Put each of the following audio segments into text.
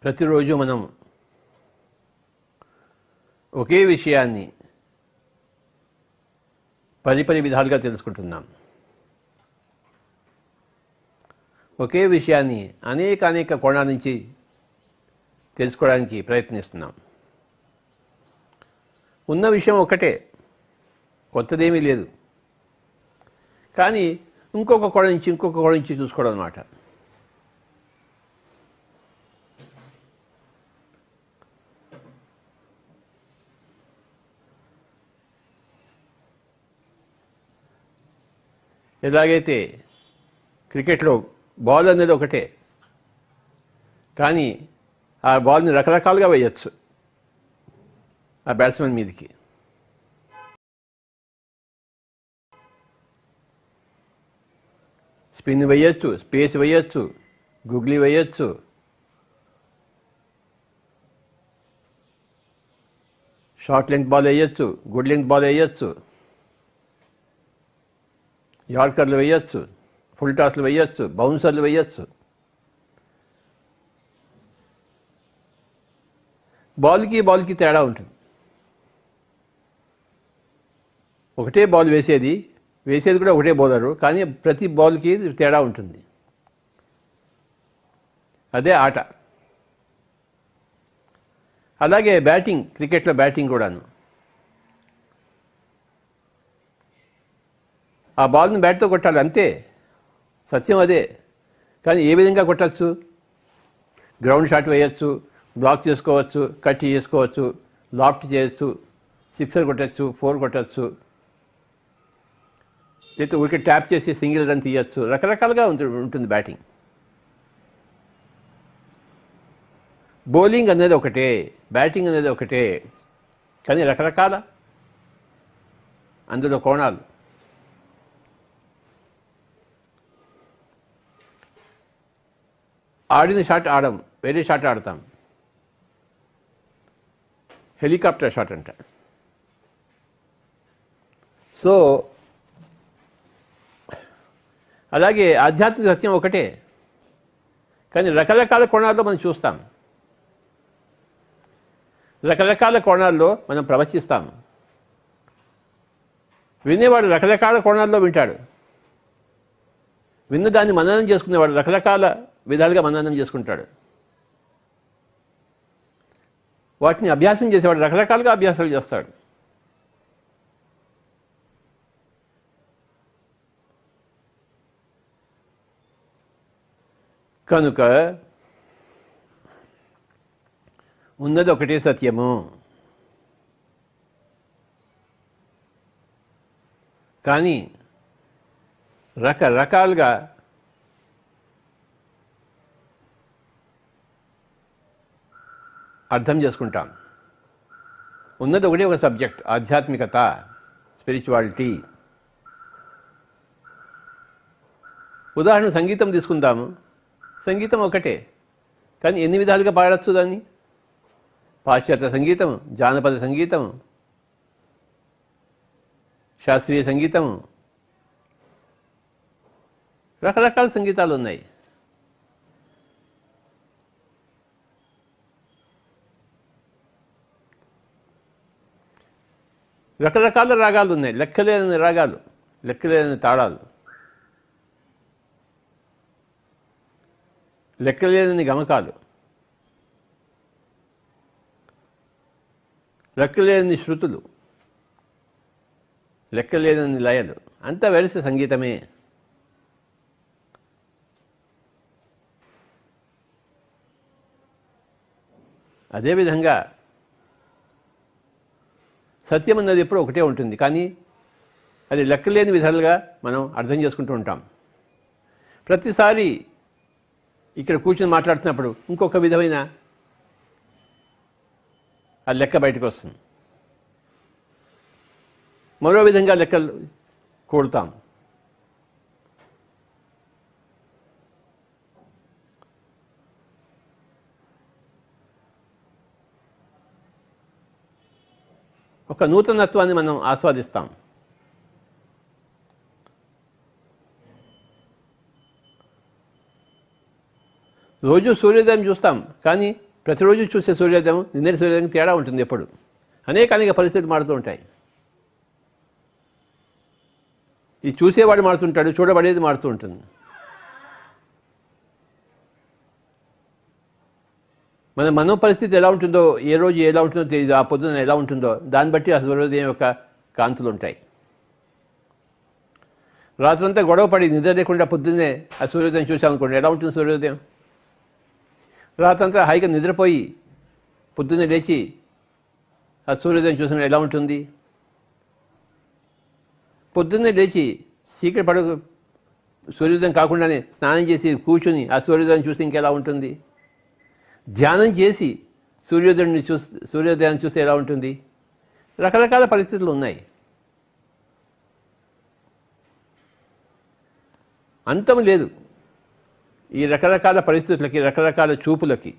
ప్రతిరోజు మనం ఒకే విషయాన్ని పది విధాలుగా తెలుసుకుంటున్నాం. ఒకే విషయాన్ని అనేక కోణాల నుంచి తెలుసుకోవడానికి ప్రయత్నిస్తున్నాం. ఉన్న విషయం ఒకటే, కొత్తదేమీ లేదు. కానీ ఇంకొక కోణం నుంచి చూసుకోవడం అన్నమాట. ఎలాగైతే క్రికెట్లో బాల్ అనేది ఒకటే, కానీ ఆ బాల్ని రకరకాలుగా వేయచ్చు ఆ బ్యాట్స్మెన్ మీదకి. స్పిన్ వేయచ్చు, స్పేస్ వేయచ్చు, గుగ్లీ వేయచ్చు, షార్ట్ లెంగ్త్ బాల్ వేయచ్చు, గుడ్ లెంగ్త్ బాల్ వేయచ్చు, యార్కర్లు వేయచ్చు, ఫుల్ టాస్లు వేయచ్చు, బౌన్సర్లు వేయచ్చు. బాల్కి తేడా ఉంటుంది. ఒకటే బాల్ వేసేది కూడా ఒకటే బౌలరు, కానీ ప్రతి బాల్కి తేడా ఉంటుంది. అదే ఆట. అలాగే క్రికెట్లో బ్యాటింగ్ కూడాను. ఆ బాల్ని బ్యాట్తో కొట్టాలి, అంతే, సత్యం అదే. కానీ ఏ విధంగా కొట్టచ్చు? గ్రౌండ్ షాట్ వేయచ్చు, బ్లాక్ చేసుకోవచ్చు, కట్ చేసుకోవచ్చు, లాఫ్ట్ చేయొచ్చు, సిక్సర్ కొట్టచ్చు, 4 కొట్టచ్చు, లేకపోతే వికెట్ ట్యాప్ చేసి సింగిల్ రన్ తీయచ్చు. రకరకాలుగా ఉంటుంది బ్యాటింగ్. బౌలింగ్ అనేది ఒకటే, బ్యాటింగ్ అనేది ఒకటే, కానీ రకరకాల అందులో కోణాలు. ఆడిన షాట్ ఆడం, వేరే షాట్ ఆడతాం. హెలికాప్టర్ షాట్ అంట. సో అలాగే ఆధ్యాత్మిక సత్యం ఒకటే, కానీ రకరకాల కోణాల్లో మనం చూస్తాం, రకరకాల కోణాల్లో మనం ప్రవచిస్తాం. వినేవాడు రకరకాల కోణాల్లో వింటాడు. విన్నదాన్ని మననం చేసుకునేవాడు రకరకాల విధాలుగా మననం చేసుకుంటాడు. వాటిని అభ్యాసం చేసేవాడు రకరకాలుగా అభ్యాసాలు చేస్తాడు. కనుక ఉన్నది ఒకటే సత్యము, కానీ రకరకాలుగా అర్థం చేసుకుంటాం. ఉన్నది ఒకటే ఒక సబ్జెక్ట్, ఆధ్యాత్మికత, స్పిరిచువాలిటీ. ఉదాహరణ సంగీతం తీసుకుందాము. సంగీతం ఒకటే, కానీ ఎన్ని విధాలుగా పాడచ్చు దాన్ని? పాశ్చాత్య సంగీతం, జానపద సంగీతం, శాస్త్రీయ సంగీతం, రకరకాల సంగీతాలు ఉన్నాయి. రకరకాల రాగాలు ఉన్నాయి, లెక్కలేని రాగాలు, లెక్కలేని తాళాలు, లెక్కలేని గమకాలు, లెక్కలేని శృతులు, లెక్కలేని లయలు, అంతా వెలిసి సంగీతమే. అదేవిధంగా సత్యం అన్నది ఎప్పుడూ ఒకటే ఉంటుంది, కానీ అది లెక్కలేని విధాలుగా మనం అర్థం చేసుకుంటూ ఉంటాం. ప్రతిసారి ఇక్కడ కూర్చొని మాట్లాడుతున్నప్పుడు ఇంకొక విధమైన ఆ లెక్క బయటకు వస్తుంది. మరో విధంగా లెక్కలు కూడతాం. ఒక నూతనత్వాన్ని మనం ఆస్వాదిస్తాం. రోజు సూర్యోదయం చూస్తాం, కానీ ప్రతిరోజు చూసే సూర్యోదయం నిన్నటి సూర్యోదయం తేడా ఉంటుంది. ఎప్పుడు అనేక పరిస్థితులు మారుతూ ఉంటాయి. ఈ చూసేవాడు మారుతుంటాడు, చూడబడేది మారుతూ ఉంటుంది. మన మనో పరిస్థితి ఎలా ఉంటుందో, ఏ రోజు ఎలా ఉంటుందో తెలియదు. ఆ పొద్దున ఎలా ఉంటుందో దాన్ని బట్టి ఆ సూర్యోదయం యొక్క కాంతులు ఉంటాయి. రాత్రంతా గొడవ పడి నిద్ర లేకుండా పొద్దున్నే ఆ సూర్యోదయం చూసామనుకోండి, ఎలా ఉంటుంది సూర్యోదయం? రాత్రంతా హాయిగా నిద్రపోయి పొద్దున్నే లేచి ఆ సూర్యోదయం చూసిన ఎలా ఉంటుంది? పొద్దున్నే లేచి చీకటి సూర్యోదయం కాకుండానే స్నానం చేసి కూర్చుని ఆ సూర్యోదయం చూసి ఇంకెలా ఉంటుంది? ధ్యానం చేసి సూర్యోదయాన్ని చూస్తే ఎలా ఉంటుంది? రకరకాల పరిస్థితులు ఉన్నాయి. అంతం లేదు ఈ రకరకాల పరిస్థితులకి, రకరకాల చూపులకి.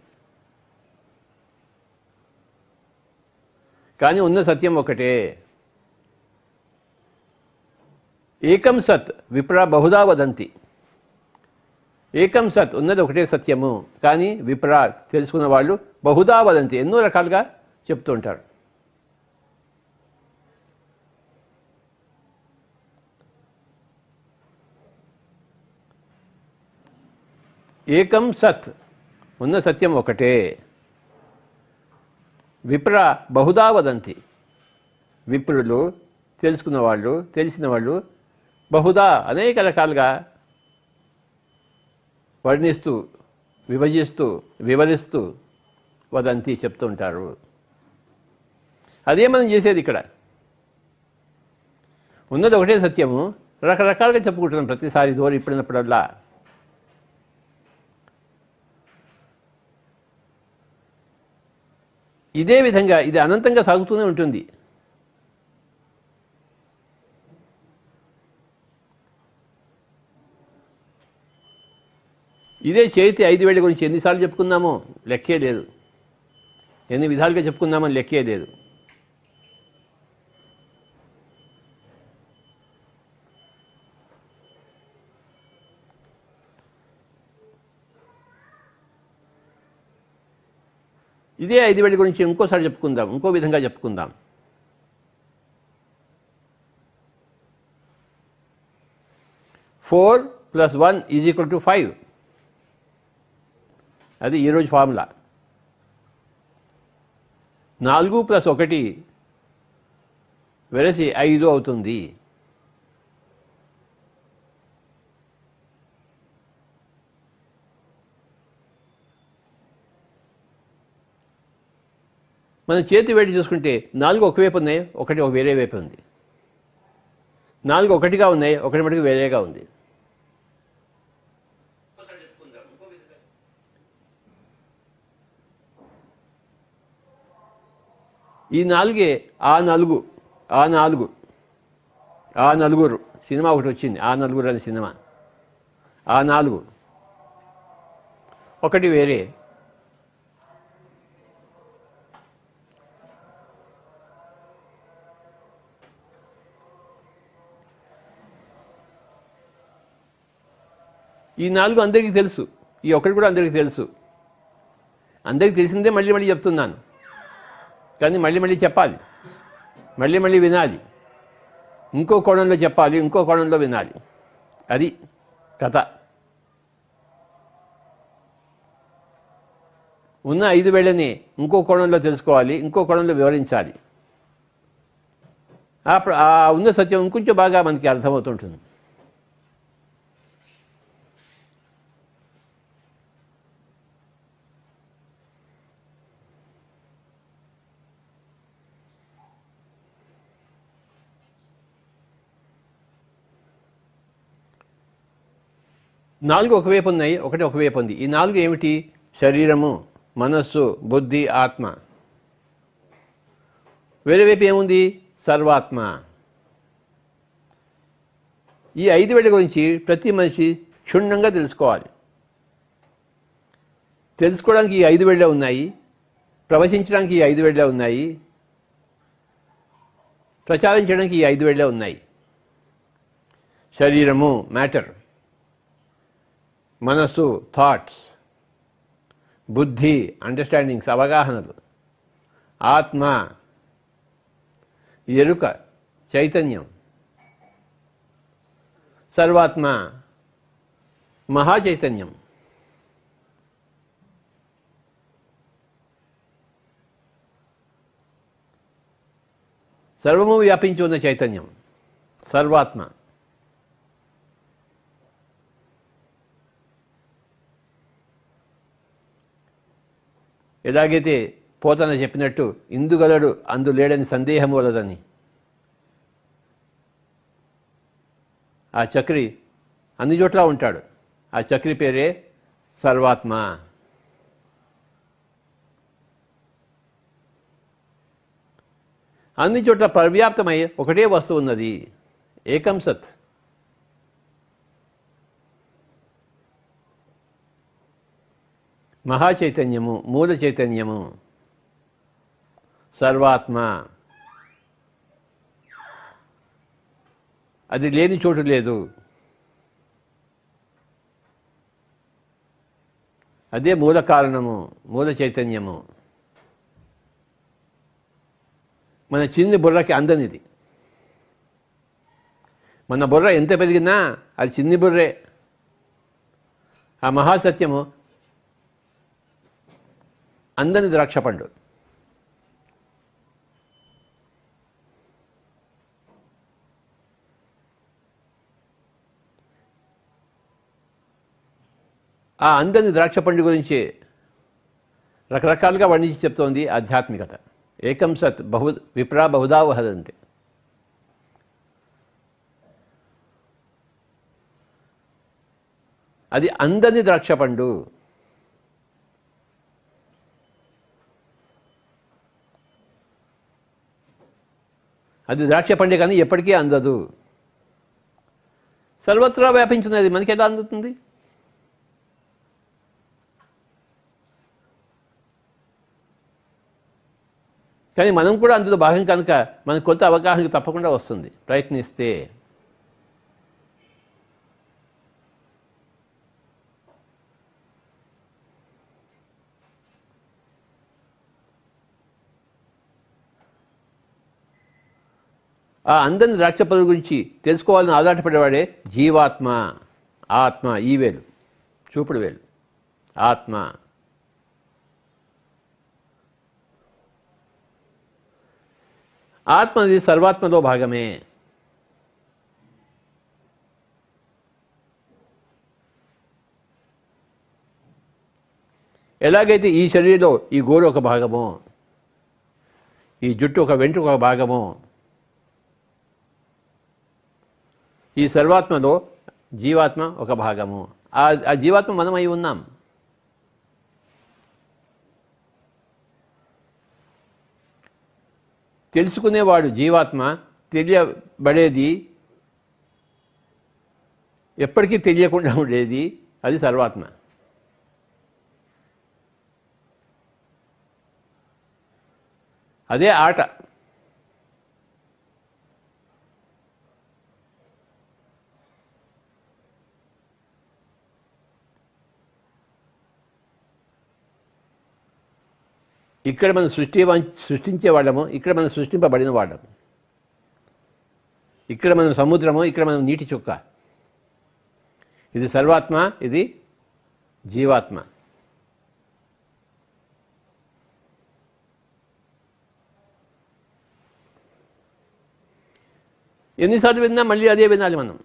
కానీ ఉన్న సత్యం ఒకటే, ఏకం సత్ విప్రా బహుదా వదంతి. ఏకం సత్, ఉన్నది ఒకటే సత్యము. కానీ విప్రా, తెలుసుకున్న వాళ్ళు, బహుదా వదంతి, ఎన్నో రకాలుగా చెప్తూ ఉంటారు. ఏకం సత్, ఉన్న సత్యం ఒకటే. విప్ర బహుదా వదంతి, విప్రులు, తెలుసుకున్న వాళ్ళు, తెలిసిన వాళ్ళు బహుదా, అనేక రకాలుగా వర్ణిస్తూ, విభజిస్తూ, వివరిస్తూ వదంతి, చెప్తూ ఉంటారు. అదే మనం చేసేది ఇక్కడ. ఉన్నది ఒకటే సత్యము, రకరకాలుగా చెప్పుకుంటున్నాం ప్రతిసారి దూరం ఇప్పుడున్నప్పుడల్లా. ఇదే విధంగా ఇది అనంతంగా సాగుతూనే ఉంటుంది. ఇదే చేతి 5 వేళ్ల గురించి ఎన్నిసార్లు చెప్పుకున్నామో లెక్కే లేదు, ఎన్ని విధాలుగా చెప్పుకున్నామో లెక్కే లేదు. ఇదే 5 వేళ్ల గురించి ఇంకోసారి చెప్పుకుందాం, ఇంకో విధంగా చెప్పుకుందాం. Four plus 1 = 5. అది ఈరోజు ఫార్ములా. 4 + 1 వెరసి 5 అవుతుంది. మనం చేతి వేడి చూసుకుంటే 4 ఒకవైపు ఉన్నాయి, 1 వేరే వైపు ఉంది. 4 ఒకటిగా ఉన్నాయి, 1 మటుకు వేరేగా ఉంది. ఈ 4 ఆ నలుగురు సినిమా ఒకటి వచ్చింది, ఆ నలుగురు అనే సినిమా. ఆ 4 ఒకటి వేరే. ఈ 4 అందరికీ తెలుసు, ఈ ఒకటి కూడా అందరికీ తెలుసు. అందరికీ తెలిసిందే మళ్ళీ మళ్ళీ చెప్తున్నాను, కానీ మళ్ళీ మళ్ళీ చెప్పాలి, మళ్ళీ మళ్ళీ వినాలి, ఇంకో కోణంలో చెప్పాలి, ఇంకో కోణంలో వినాలి. అది కథ. ఉన్న 5 వేళని ఇంకో కోణంలో తెలుసుకోవాలి, ఇంకో కోణంలో వివరించాలి. ఆ ఉన్న సత్యం ఇంకొంచెం బాగా మనకి అర్థమవుతుంటుంది. నాలుగు ఒకవైపు ఉన్నాయి, ఒకటి ఒకవైపు ఉంది. ఈ 4 ఏమిటి? శరీరము, మనస్సు, బుద్ధి, ఆత్మ. వేరే వైపు ఏముంది? సర్వాత్మ. ఈ 5 వేళ గురించి ప్రతి మనిషి క్షుణ్ణంగా తెలుసుకోవాలి. తెలుసుకోవడానికి ఈ 5 వేళ్ళే ఉన్నాయి, ప్రవచించడానికి ఈ 5 వేళ్ళే ఉన్నాయి, ప్రచారం చేయడానికి ఈ 5 వేళ్ళే ఉన్నాయి. శరీరము మ్యాటర్, మనస్సు థాట్స్, బుద్ధి అండర్స్టాండింగ్స్, అవగాహనలు. ఆత్మ ఎరుక, చైతన్యం. సర్వాత్మ మహాచైతన్యం. సర్వము వ్యాపించి ఉన్న చైతన్యం సర్వాత్మ. ఎలాగైతే పోతన చెప్పినట్టు ఇందుగలడు అందు లేడని సందేహం వలదని, ఆ చక్రి అన్ని చోట్ల ఉంటాడు. ఆ చక్రి పేరే సర్వాత్మ. అన్ని చోట్ల పర్యాప్తమై ఒకటే వస్తువు ఉన్నది, ఏకం సత్. మహాచైతన్యము, మూల చైతన్యము, సర్వాత్మ. అది లేని చోటు లేదు. అదే మూల కారణము, మూల చైతన్యము. మన చిన్ని బుర్రకి అందనిది. మన బుర్ర ఎంత పెరిగినా అది చిన్ని బుర్రే. ఆ మహాసత్యము అందని ద్రాక్ష పండు. ఆ అందని ద్రాక్ష పండు గురించి రకరకాలుగా వర్ణించి చెప్తోంది ఆధ్యాత్మికత. ఏకం సత్ బహు విప్రా బహుదా వహదంతి. అది అందని ద్రాక్ష పండు. అది ద్రాక్ష పండే కానీ ఎప్పటికీ అందదు. సర్వత్రా వ్యాపించున్నది, మనకి ఎలా అందుతుంది? కానీ మనం కూడా అందులో భాగం కనుక మనకు కొంత అవగాహన తప్పకుండా వస్తుంది ప్రయత్నిస్తే. ఆ అందని ద్రాక్ష పళ్ళు గురించి తెలుసుకోవాలని ఆధారపడేవాడే జీవాత్మ. ఆత్మ, ఈ వేలు, చూపుడు వేలు, ఆత్మ. ఆత్మ అనేది సర్వాత్మలో భాగమే. ఎలాగైతే ఈ శరీరంలో ఈ గోరు ఒక భాగమో, ఈ జుట్టు ఒక వెంట్రుక ఒక భాగమో, ఈ సర్వాత్మలో జీవాత్మ ఒక భాగము. ఆ జీవాత్మ మనమై ఉన్నాం. తెలుసుకునేవాడు జీవాత్మ. తెలియబడేది, ఎప్పటికీ తెలియకుండా ఉండేది, అది సర్వాత్మ. అదే ఆట. ఇక్కడ మనం సృష్టించే వాళ్ళము, ఇక్కడ మనం సృష్టింపబడిన వాళ్ళము. ఇక్కడ మనం సముద్రము, ఇక్కడ మనం నీటి చుక్క. ఇది సర్వాత్మ, ఇది జీవాత్మ. ఎన్నిసార్లు విన్నా మళ్ళీ అదే వినాలి మనం.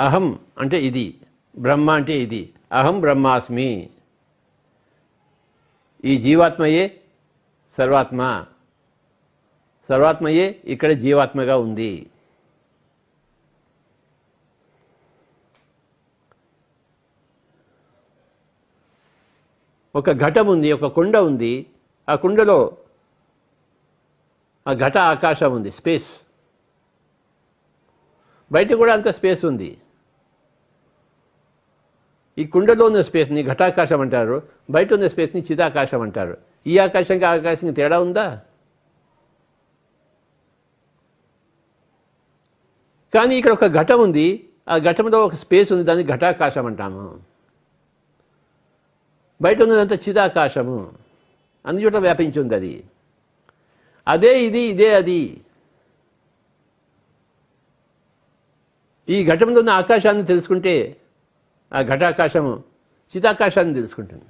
అహం అంటే ఇది, బ్రహ్మ అంటే ఇది. అహం బ్రహ్మాస్మి. ఈ జీవాత్మయే సర్వాత్మ. సర్వాత్మయే ఇక్కడ జీవాత్మగా ఉంది. ఒక ఘటం ఉంది, ఒక కుండ ఉంది. ఆ కుండలో ఆ ఘట ఆకాశం ఉంది, స్పేస్. బయట కూడా అంత స్పేస్ ఉంది. ఈ కుండలో ఉన్న స్పేస్ని ఘటాకాశం అంటారు, బయట ఉన్న స్పేస్ని చిదాకాశం అంటారు. ఈ ఆకాశంకి ఆకాశంకి తేడా ఉందా? కానీ ఇక్కడ ఒక ఘటం ఉంది, ఆ ఘటంలో ఒక స్పేస్ ఉంది, దాన్ని ఘటాకాశం అంటాము. బయట ఉన్నదంతా చిదాకాశము, అన్ని చోట్ల వ్యాపించి ఉంది అది. అదే ఇది, ఇదే అది. ఈ ఘటంలో ఉన్న ఆకాశాన్ని తెలుసుకుంటే ఆ ఘటాకాశము చిదాకాశాన్ని తెలుసుకుంటుంది.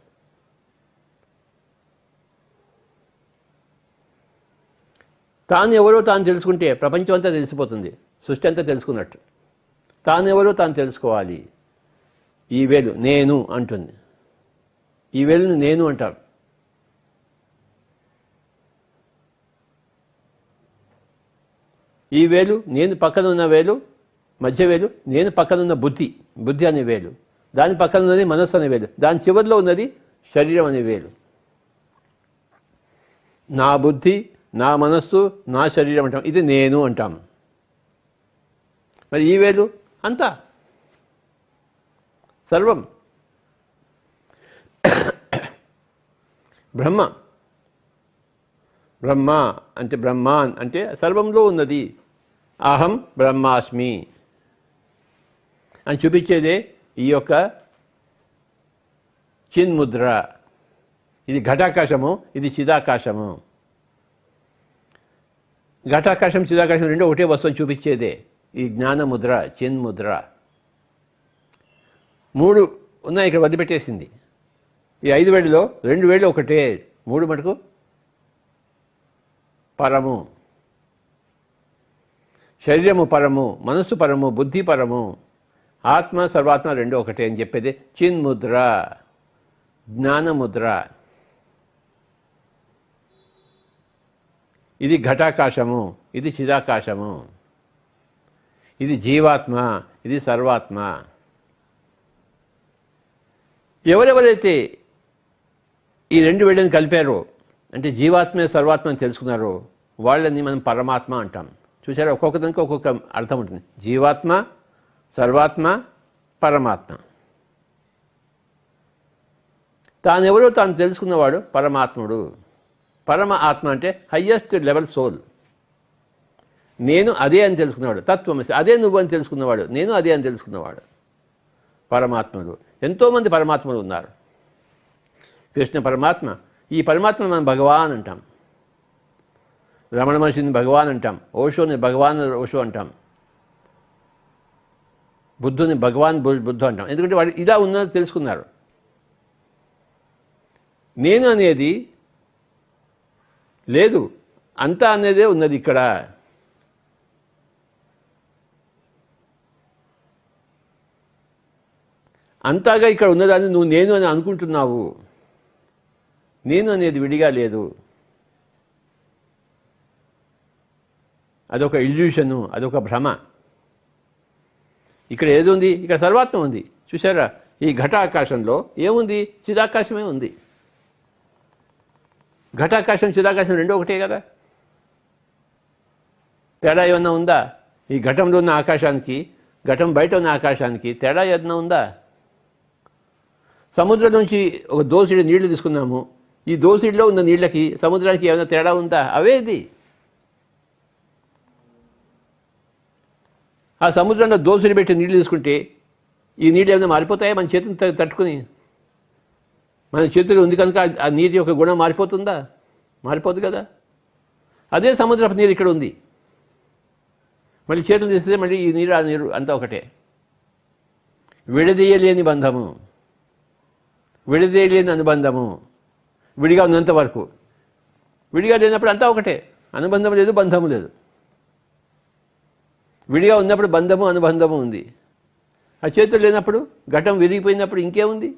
తాను ఎవరో తాను తెలుసుకుంటే ప్రపంచం అంతా తెలిసిపోతుంది, సృష్టి అంతా తెలుసుకున్నట్టు. తాను ఎవరో తాను తెలుసుకోవాలి. ఈ వేలు నేను అంటుంది, ఈ వేలుని నేను అంటారు. ఈ వేలు నేను పక్కన ఉన్న వేలు, మధ్య వేలు నేను పక్కన ఉన్న బుద్ధి, బుద్ధి అనే వేలు, దాని పక్కన ఉన్నది మనస్సు అనే వేలు, దాని చివరిలో ఉన్నది శరీరం అనే వేలు. నా బుద్ధి, నా మనస్సు, నా శరీరం అంటాం, ఇది నేను అంటాం. మరి ఈ వేలు అంతా సర్వం. బ్రహ్మ, బ్రహ్మ అంటే బ్రహ్మాన్ అంటే సర్వంలో ఉన్నది. అహం బ్రహ్మాస్మి అని చూపించేదే ఈ యొక్క చిన్ముద్ర. ఇది ఘటాకాశము, ఇది చిదాకాశము. ఘటాకాశం చిదాకాశం రెండో ఒకటే వస్తువుని చూపించేదే ఈ జ్ఞానముద్ర, చిన్ముద్ర. 3 ఉన్నాయి ఇక్కడ వదిలిపెట్టేసింది. ఈ 5 వేడిలో 2 వేళ్ళు ఒకటే, 3 మటుకు పరము. శరీరము పరము, మనస్సు పరము, బుద్ధి పరము, ఆత్మ సర్వాత్మ 2 ఒకటే అని చెప్పేది చిన్ముద్ర, జ్ఞానముద్ర. ఇది ఘటాకాశము, ఇది చిదాకాశము, ఇది జీవాత్మ, ఇది సర్వాత్మ. ఎవరెవరైతే ఈ 2 వేళ్ళని కలిపారో అంటే జీవాత్మే సర్వాత్మ అని తెలుసుకున్నారో వాళ్ళని మనం పరమాత్మ అంటాం. చూసారా, ఒక్కొక్క దానికి ఒక్కొక్క అర్థం ఉంటుంది. జీవాత్మ, సర్వాత్మ, పరమాత్మ. తానెవరో తాను తెలుసుకున్నవాడు పరమాత్ముడు. పరమ ఆత్మ అంటే హయ్యెస్ట్ లెవెల్ సోల్. నేను అదే అని తెలుసుకున్నవాడు, తత్వమసి అదే నువ్వు అని తెలుసుకున్నవాడు, నేను అదే అని తెలుసుకున్నవాడు పరమాత్ముడు. ఎంతోమంది పరమాత్ములు ఉన్నారు. కృష్ణ పరమాత్మ, ఈ పరమాత్మ మనం భగవాన్ అంటాం. రమణ మహర్షిని భగవాన్ అంటాం, ఓషోని భగవాన్ ఓషో అంటాం, బుద్ధుని భగవాన్ బుద్ధు అంటాం. ఎందుకంటే వాడు ఇలా ఉన్నది తెలుసుకున్నారు. నేను అనేది లేదు, అంతా అనేదే ఉన్నది ఇక్కడ. అంతాగా ఇక్కడ ఉన్నదాన్ని నువ్వు నేను అని అనుకుంటున్నావు. నేను అనేది విడిగా లేదు, అదొక ఇల్యూషను, అదొక భ్రమ. ఇక్కడ ఏది ఉంది? ఇక్కడ సర్వాత్మ ఉంది. చూసారా, ఈ ఘటాకాశంలో ఏముంది? చిదాకాశమే ఉంది. ఘటాకాశం చిదాకాశం 2 ఒకటే కదా. తేడా ఏమన్నా ఉందా? ఈ ఘటంలో ఉన్న ఆకాశానికి, ఘటం బయట ఉన్న ఆకాశానికి తేడా ఏదన్నా ఉందా? సముద్రం నుంచి ఒక దోసిడి నీళ్లు తీసుకున్నాము, ఈ దోసిడిలో ఉన్న నీళ్ళకి సముద్రానికి ఏమైనా తేడా ఉందా? అవేది. ఆ సముద్రంలో దోసిడి పెట్టి నీళ్లు తీసుకుంటే ఈ నీళ్ళు ఏమైనా మారిపోతాయా? మన చేతిని తట్టుకుని, మన చేతిలో ఉంది కనుక ఆ నీటి యొక్క గుణం మారిపోతుందా? మారిపోదు కదా. అదే సముద్రపు నీరు ఇక్కడ ఉంది, మళ్ళీ చేతులు తీస్తే మళ్ళీ ఈ నీరు ఆ నీరు అంతా ఒకటే. విడదీయలేని బంధము, విడదీయలేని అనుబంధము. విడిగా ఉన్నంత వరకు, విడిగా లేనప్పుడు అంతా ఒకటే. అనుబంధం లేదు, బంధము లేదు. విడిగా ఉన్నప్పుడు బంధము అనుబంధము ఉంది. ఆ చేతులు లేనప్పుడు, ఘటం విరిగిపోయినప్పుడు ఇంకేముంది?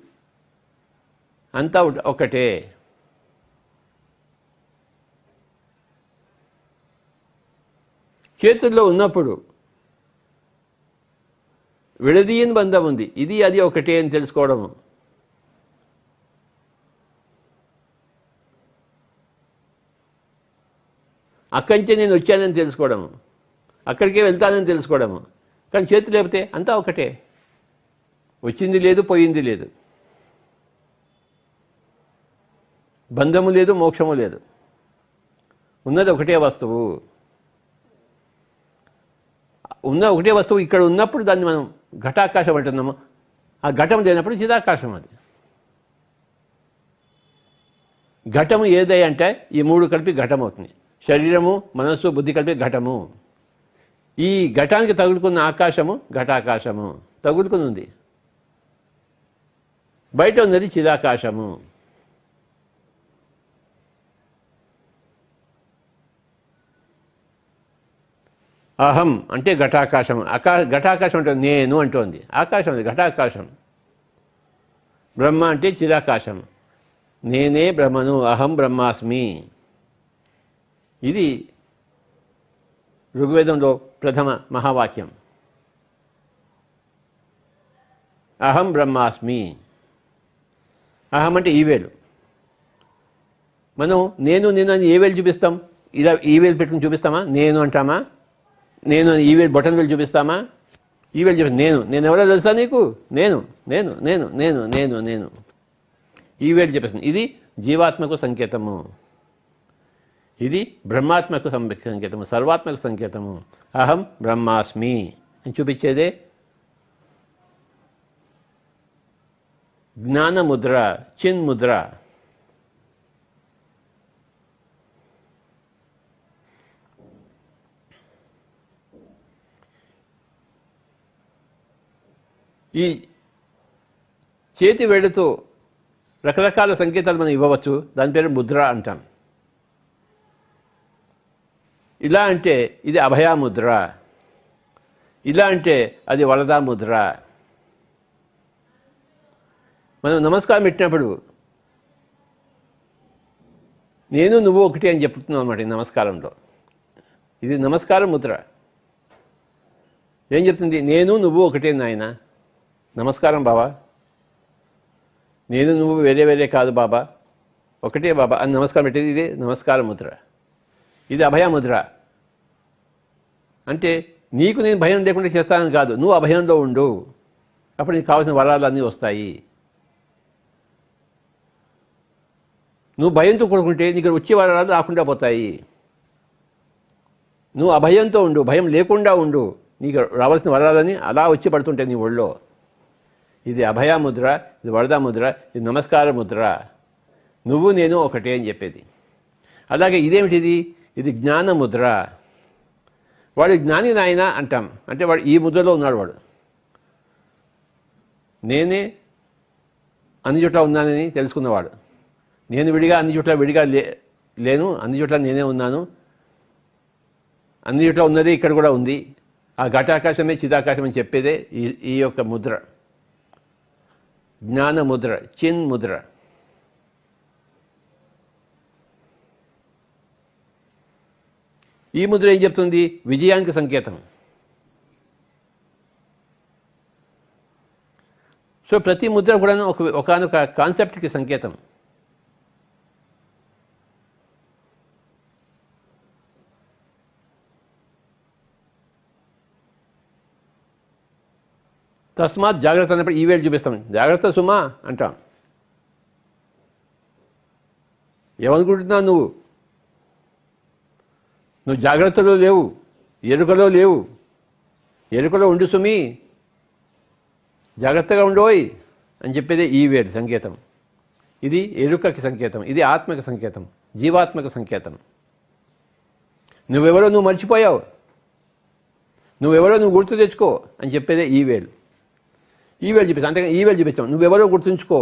అంతా ఒకటే. చేతుల్లో ఉన్నప్పుడు విడదీయని బంధం ఉంది. ఇది అది ఒకటే అని తెలుసుకోవడము. అక్కడి నుంచే నేను వచ్చానని తెలుసుకోవడము, అక్కడికే వెళ్తానని తెలుసుకోవడము. కానీ చేతులు లేకపోతే అంతా ఒకటే. వచ్చింది లేదు, పోయింది లేదు, బంధము లేదు, మోక్షము లేదు. ఉన్నది ఒకటే వస్తువు. ఉన్న ఒకటే వస్తువు ఇక్కడ ఉన్నప్పుడు దాన్ని మనం ఘటాకాశం అంటున్నాము. ఆ ఘటం లేనప్పుడు చిదాకాశం. అది ఘటము ఏదై అంటే ఈ మూడు కలిపి ఘటం అవుతుంది. శరీరము, మనస్సు, బుద్ధి కలిపి ఘటము. ఈ ఘటానికి తగులుకున్న ఆకాశము ఘటాకాశము తగులుకుని ఉంది. బయట ఉన్నది చిదాకాశము. అహం అంటే ఘటాకాశం. ఘటాకాశం అంటే నేను అంటోంది. ఆకాశం అది ఘటాకాశం. బ్రహ్మ అంటే చిదాకాశం. నేనే బ్రహ్మను, అహం బ్రహ్మాస్మి. ఇది ఋగ్వేదంలో ప్రథమ మహావాక్యం. అహం బ్రహ్మాస్మి. అహం అంటే ఈవేలు. మనం నేను అని ఏ వేలు చూపిస్తాం? ఇలా ఈవేలు పెట్టుకుని చూపిస్తామా? నేను అంటామా? నేను ఈవేలు బొటన్ వేలు చూపిస్తామా? ఈవేలు చూపిస్తాం. నేను ఎవరో తెలుసా నీకు? నేను నేను నేను నేను నేను నేను ఈవేలు చూపిస్తాను. ఇది జీవాత్మకు సంకేతము. ఇది బ్రహ్మాత్మకు సంకేతము, సర్వాత్మకు సంకేతము. అహం బ్రహ్మాస్మి అని చూపించేదే జ్ఞానముద్ర, చిన్ముద్ర. ఈ చేతి వేడితో రకరకాల సంకేతాలు మనం ఇవ్వవచ్చు. దాని పేరు ముద్ర అంటాం. ఇలా అంటే ఇది అభయాముద్ర, ఇలా అంటే అది వరదా ముద్ర. మనం నమస్కారం పెట్టినప్పుడు నేను నువ్వు ఒకటి అని చెప్తున్నాం అన్నమాట. ఈ నమస్కారంలో ఇది నమస్కారం ముద్ర. ఏం చెప్తుంది? నేను నువ్వు ఒకటే నాయన. నమస్కారం బాబా. నేను నువ్వు వేరే వేరే కాదు బాబా, ఒకటే బాబా అని నమస్కారం పెట్టేది ఇదే నమస్కార ముద్ర. ఇది అభయముద్ర. అంటే నీకు నేను భయం లేకుండా చేస్తానని కాదు, నువ్వు అభయంలో ఉండు, అప్పుడు నీకు కావాల్సిన వరాలు అన్నీ వస్తాయి. నువ్వు భయంతో కూడుకుంటే నీకు వచ్చే వరాలు రాకుండా పోతాయి. నువ్వు అభయంతో ఉండు, భయం లేకుండా ఉండు, నీకు రావాల్సిన వరాలని అలా వచ్చి పడుతుంటాయి నీ ఒళ్ళో. ఇది అభయముద్ర, ఇది వరదా ముద్ర, ఇది నమస్కార ముద్ర. నువ్వు నేను ఒకటే అని చెప్పేది. అలాగే ఇదేమిటిది? ఇది జ్ఞానముద్ర. వాడు జ్ఞాని నాయన అంటాం. అంటే వాడు ఈ ముద్రలో ఉన్నాడు. వాడు నేనే అన్ని చోట్ల ఉన్నానని తెలుసుకున్నవాడు. నేను విడిగా అన్ని చోట్ల విడిగా లేను, అన్ని చోట్ల నేనే ఉన్నాను, అన్ని చోట్ల ఉన్నదే ఇక్కడ కూడా ఉంది. ఆ ఘటాకాశమే చిదాకాశం అని చెప్పేదే ఈ యొక్క ముద్ర, జ్ఞానముద్ర, చిన్ ముద్ర. ఈ ముద్ర ఏం చెప్తుంది? విజయానికి సంకేతం. సో ప్రతి ముద్ర కూడా ఒకనొక కాన్సెప్ట్కి సంకేతం. తస్మాత్ జాగ్రత్త అన్నప్పుడు ఈవేళ చూపిస్తాం. జాగ్రత్త సుమా అంటాం. ఏమనుకుంటున్నావు నువ్వు? నువ్వు జాగ్రత్తలో లేవు, ఎరుకలో లేవు. ఎరుకలో ఉండు సుమి, జాగ్రత్తగా ఉండోయ్ అని చెప్పేదే ఈ వేడు సంకేతం. ఇది ఎరుకకి సంకేతం, ఇది ఆత్మకి సంకేతం, జీవాత్మక సంకేతం. నువ్వెవరో నువ్వు మర్చిపోయావు, నువ్వెవరో నువ్వు గుర్తు తెచ్చుకో అని చెప్పేదే ఈ వేలు. ఈ వేలు చూపిస్తాం. అంతేగా ఈ వేలు చూపిస్తాం. నువ్వెవరో గుర్తుంచుకో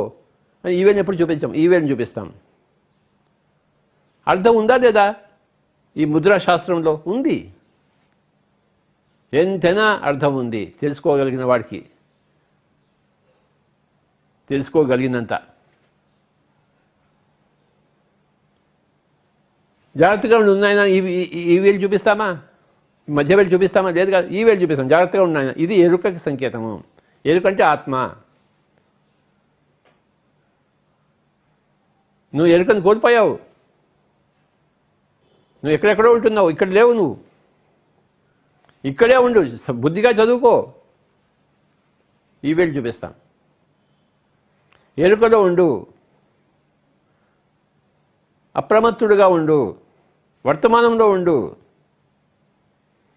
అని ఈ వేలు ఎప్పుడు చూపించాం, ఈ వేలు చూపిస్తాం. అర్థం ఉందా లేదా? ఈ ముద్రా శాస్త్రంలో ఉంది. ఎంతైనా అర్థం ఉంది తెలుసుకోగలిగిన వాడికి, తెలుసుకోగలిగినంత. జాగ్రత్తగా ఉండి ఉన్నాయన ఈ వేలు చూపిస్తామా? మధ్య వేలు చూపిస్తామా? లేదు కాదు, ఈ వేలు చూపిస్తాం. జాగ్రత్తగా ఉన్నాయన. ఇది ఎరుకకి సంకేతము. ఎరుకంటే ఆత్మ. నువ్వు ఎరుకను కోల్పోయావు. నువ్వు ఎక్కడెక్కడో ఉంటున్నావు, ఇక్కడ లేవు. నువ్వు ఇక్కడే ఉండు, బుద్ధిగా చదువుకో. ఈ వేలు చూపిస్తాం. ఎరుకలో ఉండు, అప్రమత్తుడుగా ఉండు, వర్తమానంలో ఉండు.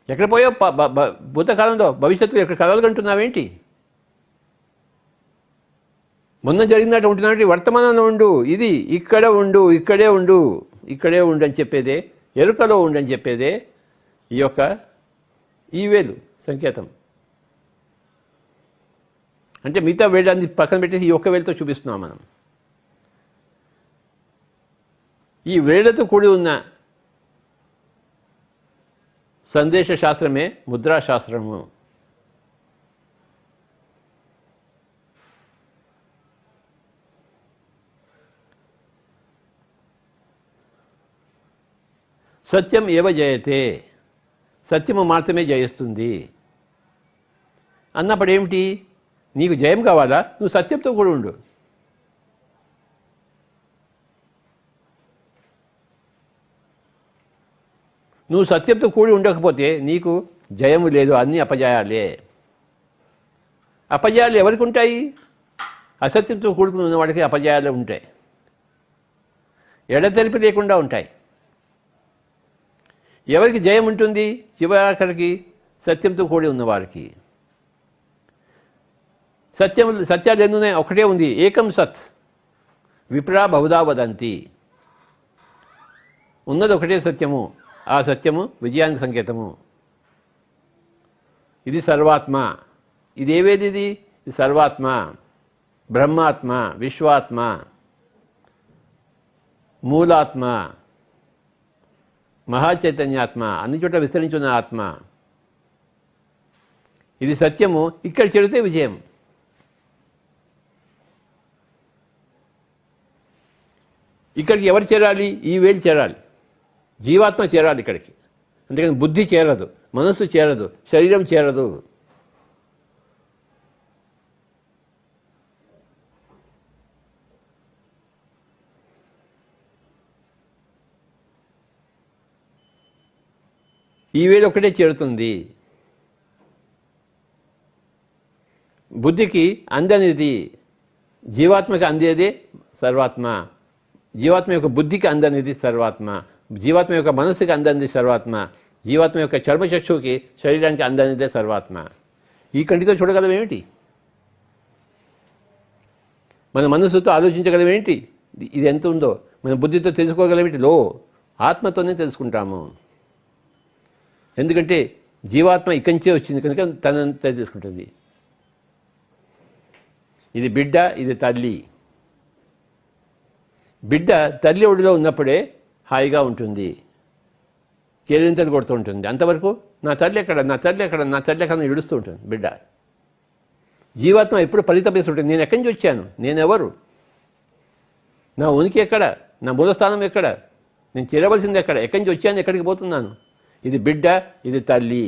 ఎక్కడ పోయావు? భూతకాలంలో భవిష్యత్తులో ఎక్కడ కలలు కంటున్నావేంటి? మొన్న జరిగినట్టు ఉంటున్నట్టు వర్తమానంలో ఉండు. ఇది ఇక్కడ ఉండు, ఇక్కడే ఉండు, ఇక్కడే ఉండు అని చెప్పేదే, ఎరుకలో ఉండని చెప్పేదే ఈ యొక్క ఈ వేలు సంకేతం. అంటే మిగతా వేడాన్ని పక్కన పెట్టేసి ఈ ఒక్క వేలుతో చూపిస్తున్నాం మనం. ఈ వేళ్లతో కూడి ఉన్న సందేశ శాస్త్రమే ముద్రాశాస్త్రము. సత్యం ఏవ జయతే, సత్యము మాత్రమే జయిస్తుంది అన్నప్పుడు ఏమిటి? నీకు జయం కావాలా? నువ్వు సత్యంతో కూడా ఉండు. నువ్వు సత్యంతో కూడి ఉండకపోతే నీకు జయము లేదు, అన్నీ అపజయాలే. అపజయాలు ఎవరికి ఉంటాయి? అసత్యంతో కూడుకుని ఉన్న వాడికి అపజయాలు ఉంటాయి, ఎడతెరిపి లేకుండా ఉంటాయి. ఎవరికి జయం ఉంటుంది? చివరికి సత్యంతో కూడి ఉన్నవారికి. సత్యాలు ఎన్నున్నాయి? ఒకటే ఉంది, ఏకం సత్ విప్రా బహుదా వదంతి. ఉన్నది ఒకటే సత్యము, ఆ సత్యము విజయానికి సంకేతము. ఇది సర్వాత్మ. ఇదేవేది? ఇది సర్వాత్మ, బ్రహ్మాత్మ, విశ్వాత్మ, మూలాత్మ, మహాచైతన్యాత్మ, అన్ని చోట్ల విస్తరించున్న ఆత్మ. ఇది సత్యము. ఇక్కడ చేరితే విజయం. ఇక్కడికి ఎవరు చేరాలి? ఈ వేలు చేరాలి, జీవాత్మ చేరాలి ఇక్కడికి. అందుకని బుద్ధి చేరదు, మనస్సు చేరదు, శరీరం చేరదు. ఈ వేలు ఒకటే చేరుతుంది. బుద్ధికి అందనిది, జీవాత్మకి అందేదే సర్వాత్మ. జీవాత్మ యొక్క బుద్ధికి అందనిది సర్వాత్మ, జీవాత్మ యొక్క మనస్సుకి అందనిది సర్వాత్మ, జీవాత్మ యొక్క చర్మచక్షువుకి, శరీరానికి అందనిదే సర్వాత్మ. ఈ కంటితో చూడగలమేమిటి? మన మనస్సుతో ఆలోచించగలమేంటి? ఇది ఎంత ఉందో మన బుద్ధితో తెలుసుకోగలమేంటి? ఆత్మతోనే తెలుసుకుంటాము. ఎందుకంటే జీవాత్మ ఇకంచే వచ్చింది కనుక తనంతా తెలుసుకుంటుంది. ఇది బిడ్డ, ఇది తల్లి. బిడ్డ తల్లి ఒడిలో ఉన్నప్పుడే హాయిగా ఉంటుంది, కేరింతలు కొడుతూ ఉంటుంది. అంతవరకు నా తల్లి ఎక్కడ, నా తల్లి ఎక్కడ, నా తల్లి ఎక్కడ ఏడుస్తూ ఉంటుంది బిడ్డ. జీవాత్మ ఎప్పుడు పరితపిస్తుంటుంది, నేను ఎక్కడి నుంచి వచ్చాను, నేనెవరు, నా ఉనికి ఎక్కడ, నా మూలస్థానం ఎక్కడ, నేను చేరవలసింది ఎక్కడ, ఎక్కడి నుంచి వచ్చాను, ఎక్కడికి పోతున్నాను. ఇది బిడ్డ, ఇది తల్లి.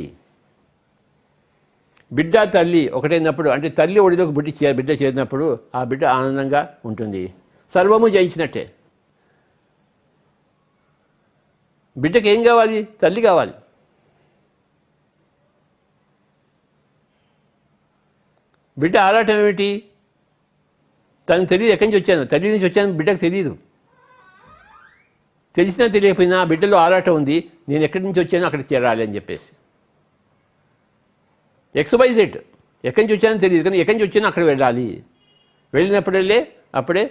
బిడ్డ తల్లి ఒకటైనప్పుడు, అంటే తల్లి ఒడిలోకి బిడ్డ చేరినప్పుడు ఆ బిడ్డ ఆనందంగా ఉంటుంది. సర్వము జయించినట్టే. బిడ్డకి ఏం కావాలి? తల్లి కావాలి. బిడ్డ ఆరాటం ఏమిటి? తనకు తెలియదు ఎక్కడి నుంచి వచ్చాను, తల్లి నుంచి వచ్చాను బిడ్డకు తెలియదు. తెలిసినా తెలియకపోయినా బిడ్డలో ఆరాటం ఉంది, నేను ఎక్కడి నుంచి వచ్చానో అక్కడికి చేరాలి అని చెప్పేసి. XYZ ఎక్కడి నుంచి వచ్చానో తెలియదు, కానీ ఎక్కడి నుంచి వచ్చానో అక్కడ వెళ్ళాలి. వెళ్ళినప్పుడల్లే అప్పుడే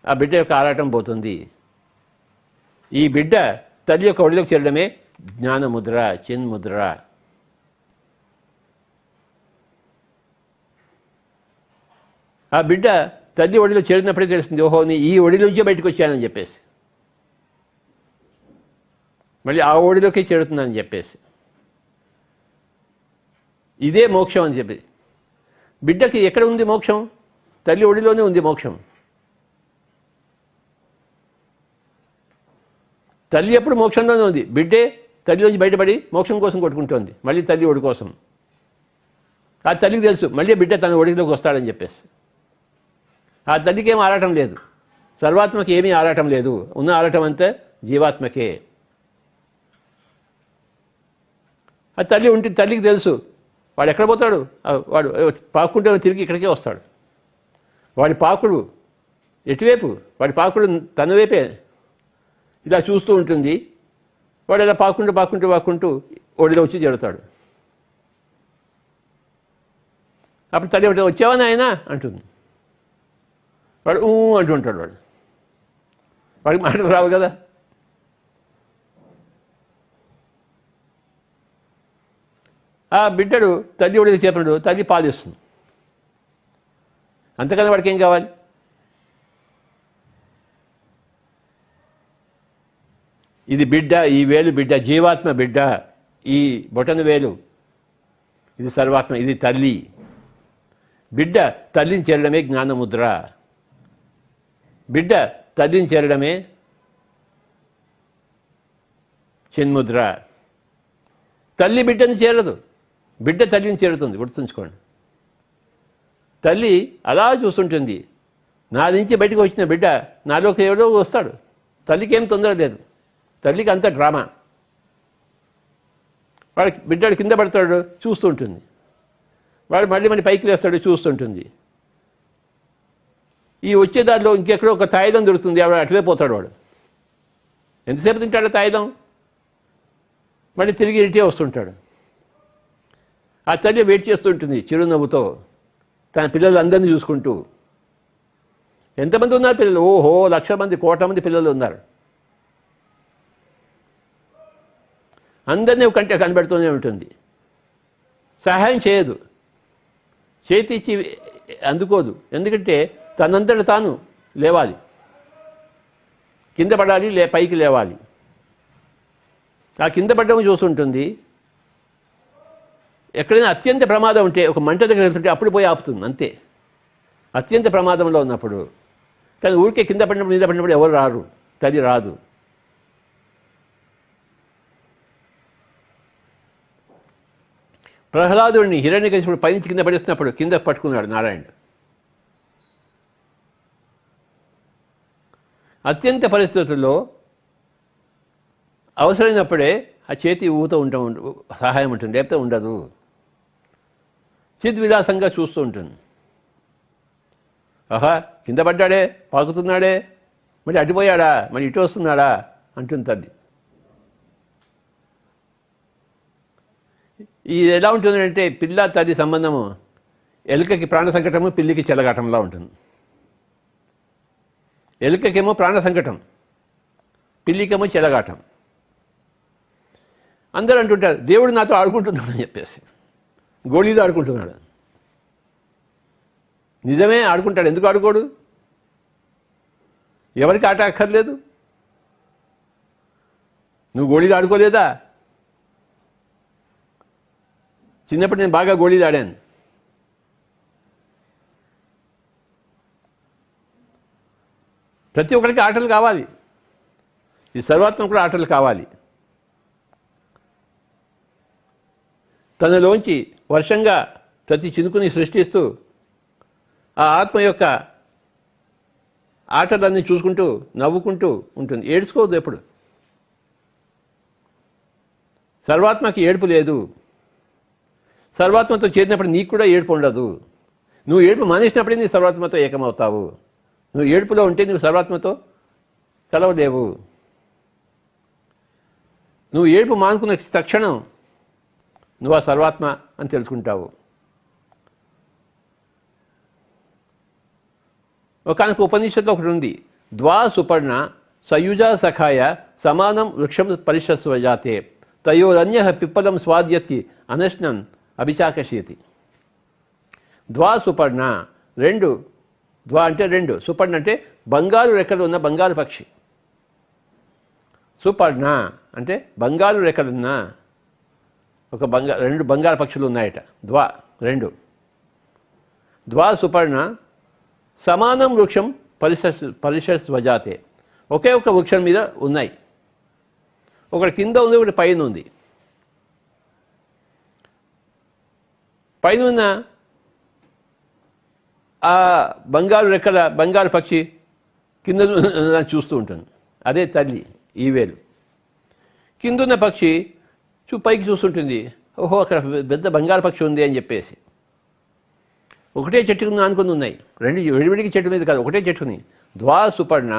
ఆ బిడ్డ యొక్క ఆరాటం పోతుంది. ఈ బిడ్డ తల్లి యొక్క ఒడిలోకి చేరడమే జ్ఞానముద్ర, చిన్ముద్ర. ఆ బిడ్డ తల్లి ఒడిలో చేరినప్పుడే తెలుస్తుంది, ఓహో నీ ఈ ఒడి నుంచే బయటకు వచ్చానని చెప్పేసి. మళ్ళీ ఆ ఒడిలోకి చేరుతుందని చెప్పేసి. ఇదే మోక్షం అని చెప్పి. బిడ్డకి ఎక్కడ ఉంది మోక్షం? తల్లి ఒడిలోనే ఉంది మోక్షం. తల్లి ఎప్పుడు మోక్షంలోనే ఉంది, బిడ్డే తల్లిలోంచి బయటపడి మోక్షం కోసం కొట్టుకుంటోంది, మళ్ళీ తల్లి ఒడి కోసం. ఆ తల్లికి తెలుసు మళ్ళీ బిడ్డ తన ఒడిలోకి వస్తాడని చెప్పేసి. ఆ తల్లికి ఏం ఆరాటం లేదు, సర్వాత్మకి ఏమీ ఆరాటం లేదు. ఉన్న ఆరాటం అంతా జీవాత్మకే. ఆ తల్లి ఉంటే తల్లికి తెలుసు వాడు ఎక్కడ పోతాడు, వాడు పాక్కుంటే తిరిగి ఇక్కడికే వస్తాడు. వాడి పాకుడు ఎటువైపు? వాడి పాకుడు తన వైపే ఇలా చూస్తూ ఉంటుంది. వాడు ఇలా పాక్కుంటూ ఒడిలో వచ్చి చేరుతాడు. అప్పుడు తల్లి ఒకటి వచ్చావా నాయనా అంటుంది. వాడు అంటుంటాడు. వాడికి మాటలు రావు కదా. ఆ బిడ్డడు తల్లి ఒడికి చేపడు, తల్లి పాలిస్తుంది. అంతకన్నా వాడికి ఏం కావాలి? ఇది బిడ్డ, ఈ వేలు బిడ్డ, జీవాత్మ బిడ్డ, ఈ బొటన వేలు ఇది సర్వాత్మ, ఇది తల్లి. బిడ్డ తల్లిని చేరడమే జ్ఞానముద్ర, బిడ్డ తల్లిని చేరడమే చిన్ముద్ర. తల్లి బిడ్డను చేరదు, బిడ్డ తల్లిని చేరుతుంది. గుర్తుంచుకోండి. తల్లి అలా చూస్తుంటుంది. నా నుంచి బయటకు వచ్చిన బిడ్డ నాలోకి ఎవడో వస్తాడు. తల్లికి ఏం తొందర లేదు, తల్లికి అంత డ్రామా. వాడికి బిడ్డడు కింద పడతాడు, చూస్తుంటుంది. వాడు మళ్ళీ పైకి లేస్తాడు, చూస్తుంటుంది. ఈ వచ్చేదారిలో ఇంకెక్కడో ఒక తాయిలం దొరుకుతుంది, వాడు అటువే పోతాడు. వాడు ఎంతసేపు తింటాడు తాయిలం, మళ్ళీ తిరిగి ఇటే వస్తుంటాడు. ఆ తల్లి వెయిట్ చేస్తుంటుంది చిరునవ్వుతో, తన పిల్లలు అందరినీ చూసుకుంటూ. ఎంతమంది ఉన్నారు పిల్లలు? ఓహో, 1,00,000 మంది, 1,00,00,000 మంది పిల్లలు ఉన్నారు. అందరినీ కంటే కనబెడుతూనే ఉంటుంది. సహాయం చేయదు, చేతి ఇచ్చి అందుకోదు. ఎందుకంటే తనంతట తాను లేవాలి, కింద పడాలి, పైకి లేవాలి. ఆ కింద పడ్డం చూస్తుంటుంది. ఎక్కడైనా అత్యంత ప్రమాదం ఉంటే, ఒక మంట దగ్గర వెళ్తుంటే అప్పుడు పోయి ఆపుతుంది, అంతే. అత్యంత ప్రమాదంలో ఉన్నప్పుడు. కానీ ఊరికే కింద పడినప్పుడు మీద పడినప్పుడు ఎవరు రారు, తల్లి రాదు. ప్రహ్లాదుడిని హిరణ్యకశిపుడు పైనుంచి కింద పడేస్తున్నప్పుడు కింద పట్టుకున్నాడు నారాయణుడు. అత్యంత పరిస్థితుల్లో అవసరమైనప్పుడే ఆ చేతి ఊత సహాయం ఉంటుంది, లేకపోతే ఉండదు. చిద్విలాసంగా చూస్తూ ఉంటుంది. ఆహా, కింద పడ్డాడే, పాకుతున్నాడే, మరి అటుపోయాడా, మరి ఇటు వస్తున్నాడా అంటుంది తల్లి. ఇది ఎలా ఉంటుందంటే పిల్ల తల్లి సంబంధము ఎలుకకి ప్రాణ సంకటము, పిల్లికి చెలగాటంలా ఉంటుంది. ఎలుకకేమో ప్రాణ సంకటం, పిల్లికేమో చెలగాటం. అందరూ అంటుంటారు దేవుడు నాతో ఆడుకుంటున్నాడు అని చెప్పేసి, గోళీలో ఆడుకుంటున్నాడు. నిజమే ఆడుకుంటాడు, ఎందుకు ఆడుకోడు? ఎవరికి ఆట అక్కర్లేదు. నువ్వు గోళీలు ఆడుకోలేదా? చిన్నప్పుడు నేను బాగా గోళీలు ఆడాను. ప్రతి ఒక్కరికి ఆటలు కావాలి, ఈ సర్వాత్మ కూడా ఆటలు కావాలి. తనలోంచి వర్షంగా ప్రతి చినుకుని సృష్టిస్తూ ఆ ఆత్మ యొక్క ఆటలన్నీ చూసుకుంటూ నవ్వుకుంటూ ఉంటుంది. ఏడ్చుకోవద్దు ఎప్పుడు. సర్వాత్మకి ఏడుపు లేదు. సర్వాత్మతో చేరినప్పుడు నీకు కూడా ఏడుపు ఉండదు. నువ్వు ఏడుపు మానేసినప్పుడే నీ సర్వాత్మతో ఏకమవుతావు. నువ్వు ఏడుపులో ఉంటే నువ్వు సర్వాత్మతో కలవలేవు. నువ్వు ఏడుపు మానుకున్న తక్షణం నువ్వు ఆ సర్వాత్మ అని తెలుసుకుంటావు. ఒకనొక ఉపనిషత్తులో ఒకటి ఉంది, ద్వా సుపర్ణ సయుజా సఖాయ సమానం వృక్షం పరిషస్వజాతే తయోరన్య పిప్పలం స్వాద్యతి అనశ్నం అభిచాకషయతి. ద్వా సుపర్ణ, రెండు. ద్వా అంటే రెండు, సుపర్ణ అంటే బంగారు రెక్కలు ఉన్న బంగారు పక్షి. సుపర్ణ అంటే బంగారు రెక్కలున్న ఒక రెండు బంగారు పక్షులు ఉన్నాయట. ద్వా రెండు. ద్వా సుపర్ణ సమానం వృక్షం పరిషస్వజాతే, ఒకే ఒక వృక్షం మీద ఉన్నాయి. ఒకటి కింద ఉంది, ఒకటి పైన ఉంది. పైన ఉన్న ఆ బంగారు రెక్కల బంగారు పక్షి కింద చూస్తూ ఉంటుంది. అదే తల్లి ఈ వేలు. కిందున్న పక్షి పైకి చూస్తుంటుంది. ఓహో, అక్కడ పెద్ద బంగారు పక్షి ఉంది అని చెప్పేసి. ఒకటే చెట్టుకుని ఆనుకుని ఉన్నాయి, రెండు విడివిడికి చెట్టు మీద కాదు, ఒకటే చెట్టుకుని. ద్వా సుపర్ణ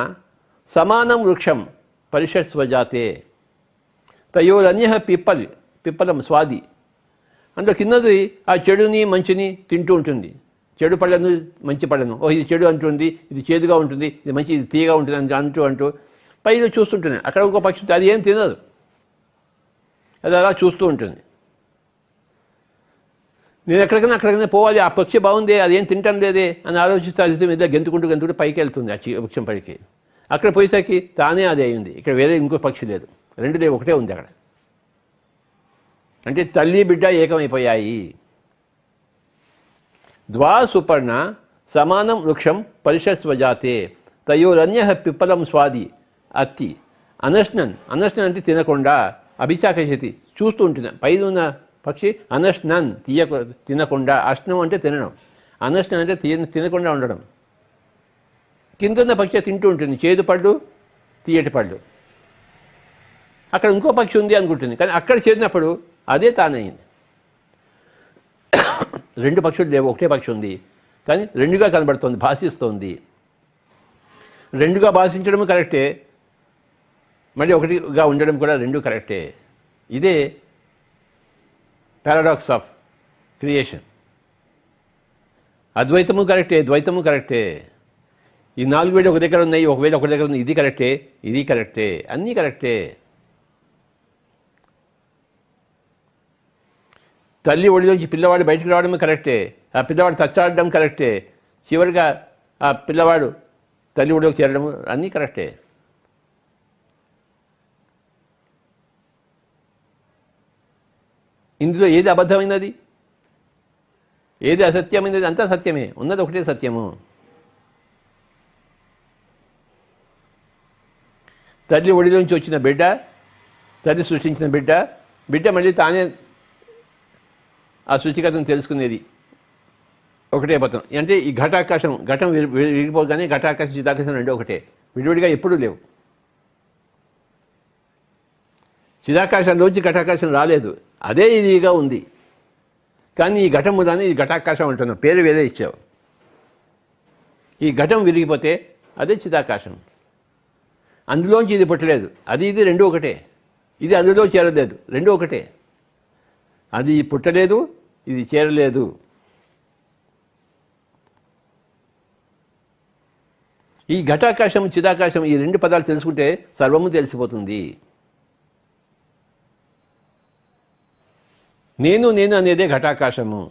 సమానం వృక్షం పరిషస్వజాతే తయోరన్య పిప్పలం స్వాది. అందులో కిందది ఆ చెడుని మంచిని తింటూ ఉంటుంది. చెడు పళ్ళను మంచి పళ్ళను, ఇది చెడు అంటుంది, ఇది చేదుగా ఉంటుంది, ఇది మంచి, ఇది తీయగా ఉంటుంది అని అంటూ పైన చూస్తుంటుంది. అక్కడ ఇంకో పక్షి అది ఏం తినదు, అది అలా చూస్తూ ఉంటుంది. నేను ఎక్కడికైనా పోవాలి, ఆ పక్షి బాగుంది, అది ఏం తింటాను లేదే అని ఆలోచిస్తే అది మీద గెంతుకుంటూ పైకి వెళ్తుంది. ఆ వృక్షం పైకి. అక్కడ పోయేసరికి తానే అది అయింది. ఇక్కడ వేరే ఇంకో పక్షి లేదు, రెండు లేదు, ఒకటే ఉంది అక్కడ. అంటే తల్లి బిడ్డ ఏకమైపోయాయి. ద్వా సుపర్ణ సమానం వృక్షం పరిషస్వజాతే తయోరన్య పిప్పలం స్వాది అత్తి అనశ్నన్. అనశ్నన్ అంటే తినకుండా, అభిచాకశతి చూస్తూ ఉంటుంది. పైన ఉన్న పక్షి అనశ్నన్ తినకుండా, అశ్నం అంటే తినడం, అనశ్నన్ అంటే తినకుండా ఉండడం. కింద పక్షి తింటూ ఉంటుంది, చేదు పళ్ళు తీయటి పళ్ళు. అక్కడ ఇంకో పక్షి ఉంది అనుకుంటుంది, కానీ అక్కడ చేరినప్పుడు అదే తానయింది. రెండు పక్షులు లేవు, ఒకటే పక్షి ఉంది, కానీ రెండుగా కనబడుతోంది, భాషిస్తోంది. రెండుగా భాషించడం కరెక్టే, మళ్ళీ ఒకటిగా ఉండడం కూడా రెండు కరెక్టే. ఇదే పారాడాక్స్ ఆఫ్ క్రియేషన్. అద్వైతము కరెక్టే, ద్వైతము కరెక్టే. ఈ నాలుగు వేలు ఒక దగ్గర ఉన్నాయి, ఒకవేళ ఒక దగ్గర ఉంది, ఇది కరెక్టే, ఇది కరెక్టే, అన్నీ కరెక్టే. తల్లి ఒడిలోంచి పిల్లవాడు బయటకు రావడం కరెక్టే, ఆ పిల్లవాడు తచ్చాడడం కరెక్టే, చివరిగా ఆ పిల్లవాడు తల్లి ఒడిలోకి చేరడం అన్నీ కరెక్టే. ఇందులో ఏది అబద్ధమైనది, ఏది అసత్యమైనది? అంతా సత్యమే, ఉన్నది ఒకటే సత్యము. తల్లి ఒడిలోంచి వచ్చిన బిడ్డ, తల్లి సృష్టించిన బిడ్డ మళ్ళీ తానే ఆ సృష్టికతను తెలుసుకునేది ఒకటే పథం. అంటే ఈ ఘటం విరిగిపోగానే ఘటాకాశం చిదాకాశం రెండు ఒకటే, విడివిడిగా ఎప్పుడూ లేవు. చిదాకాశంలోంచి ఘటాకాశం రాలేదు, అదే ఇదిగా ఉంది. కానీ ఈ ఘటం దాన్ని ఈ ఘటాకాశం అంటున్నాం, పేరు వేరే ఇచ్చావు. ఈ ఘటం విరిగిపోతే అదే చిదాకాశం. అందులోంచి ఇది పుట్టలేదు, అది ఇది రెండు ఒకటే. ఇది అందులో చేరలేదు, రెండు ఒకటే. అది పుట్టలేదు, ఇది చేరలేదు. ఈ ఘటాకాశం చిదాకాశం ఈ రెండు పదాలు తెలుసుకుంటే సర్వము తెలిసిపోతుంది. నేను అనేదే ఘటాకాశము.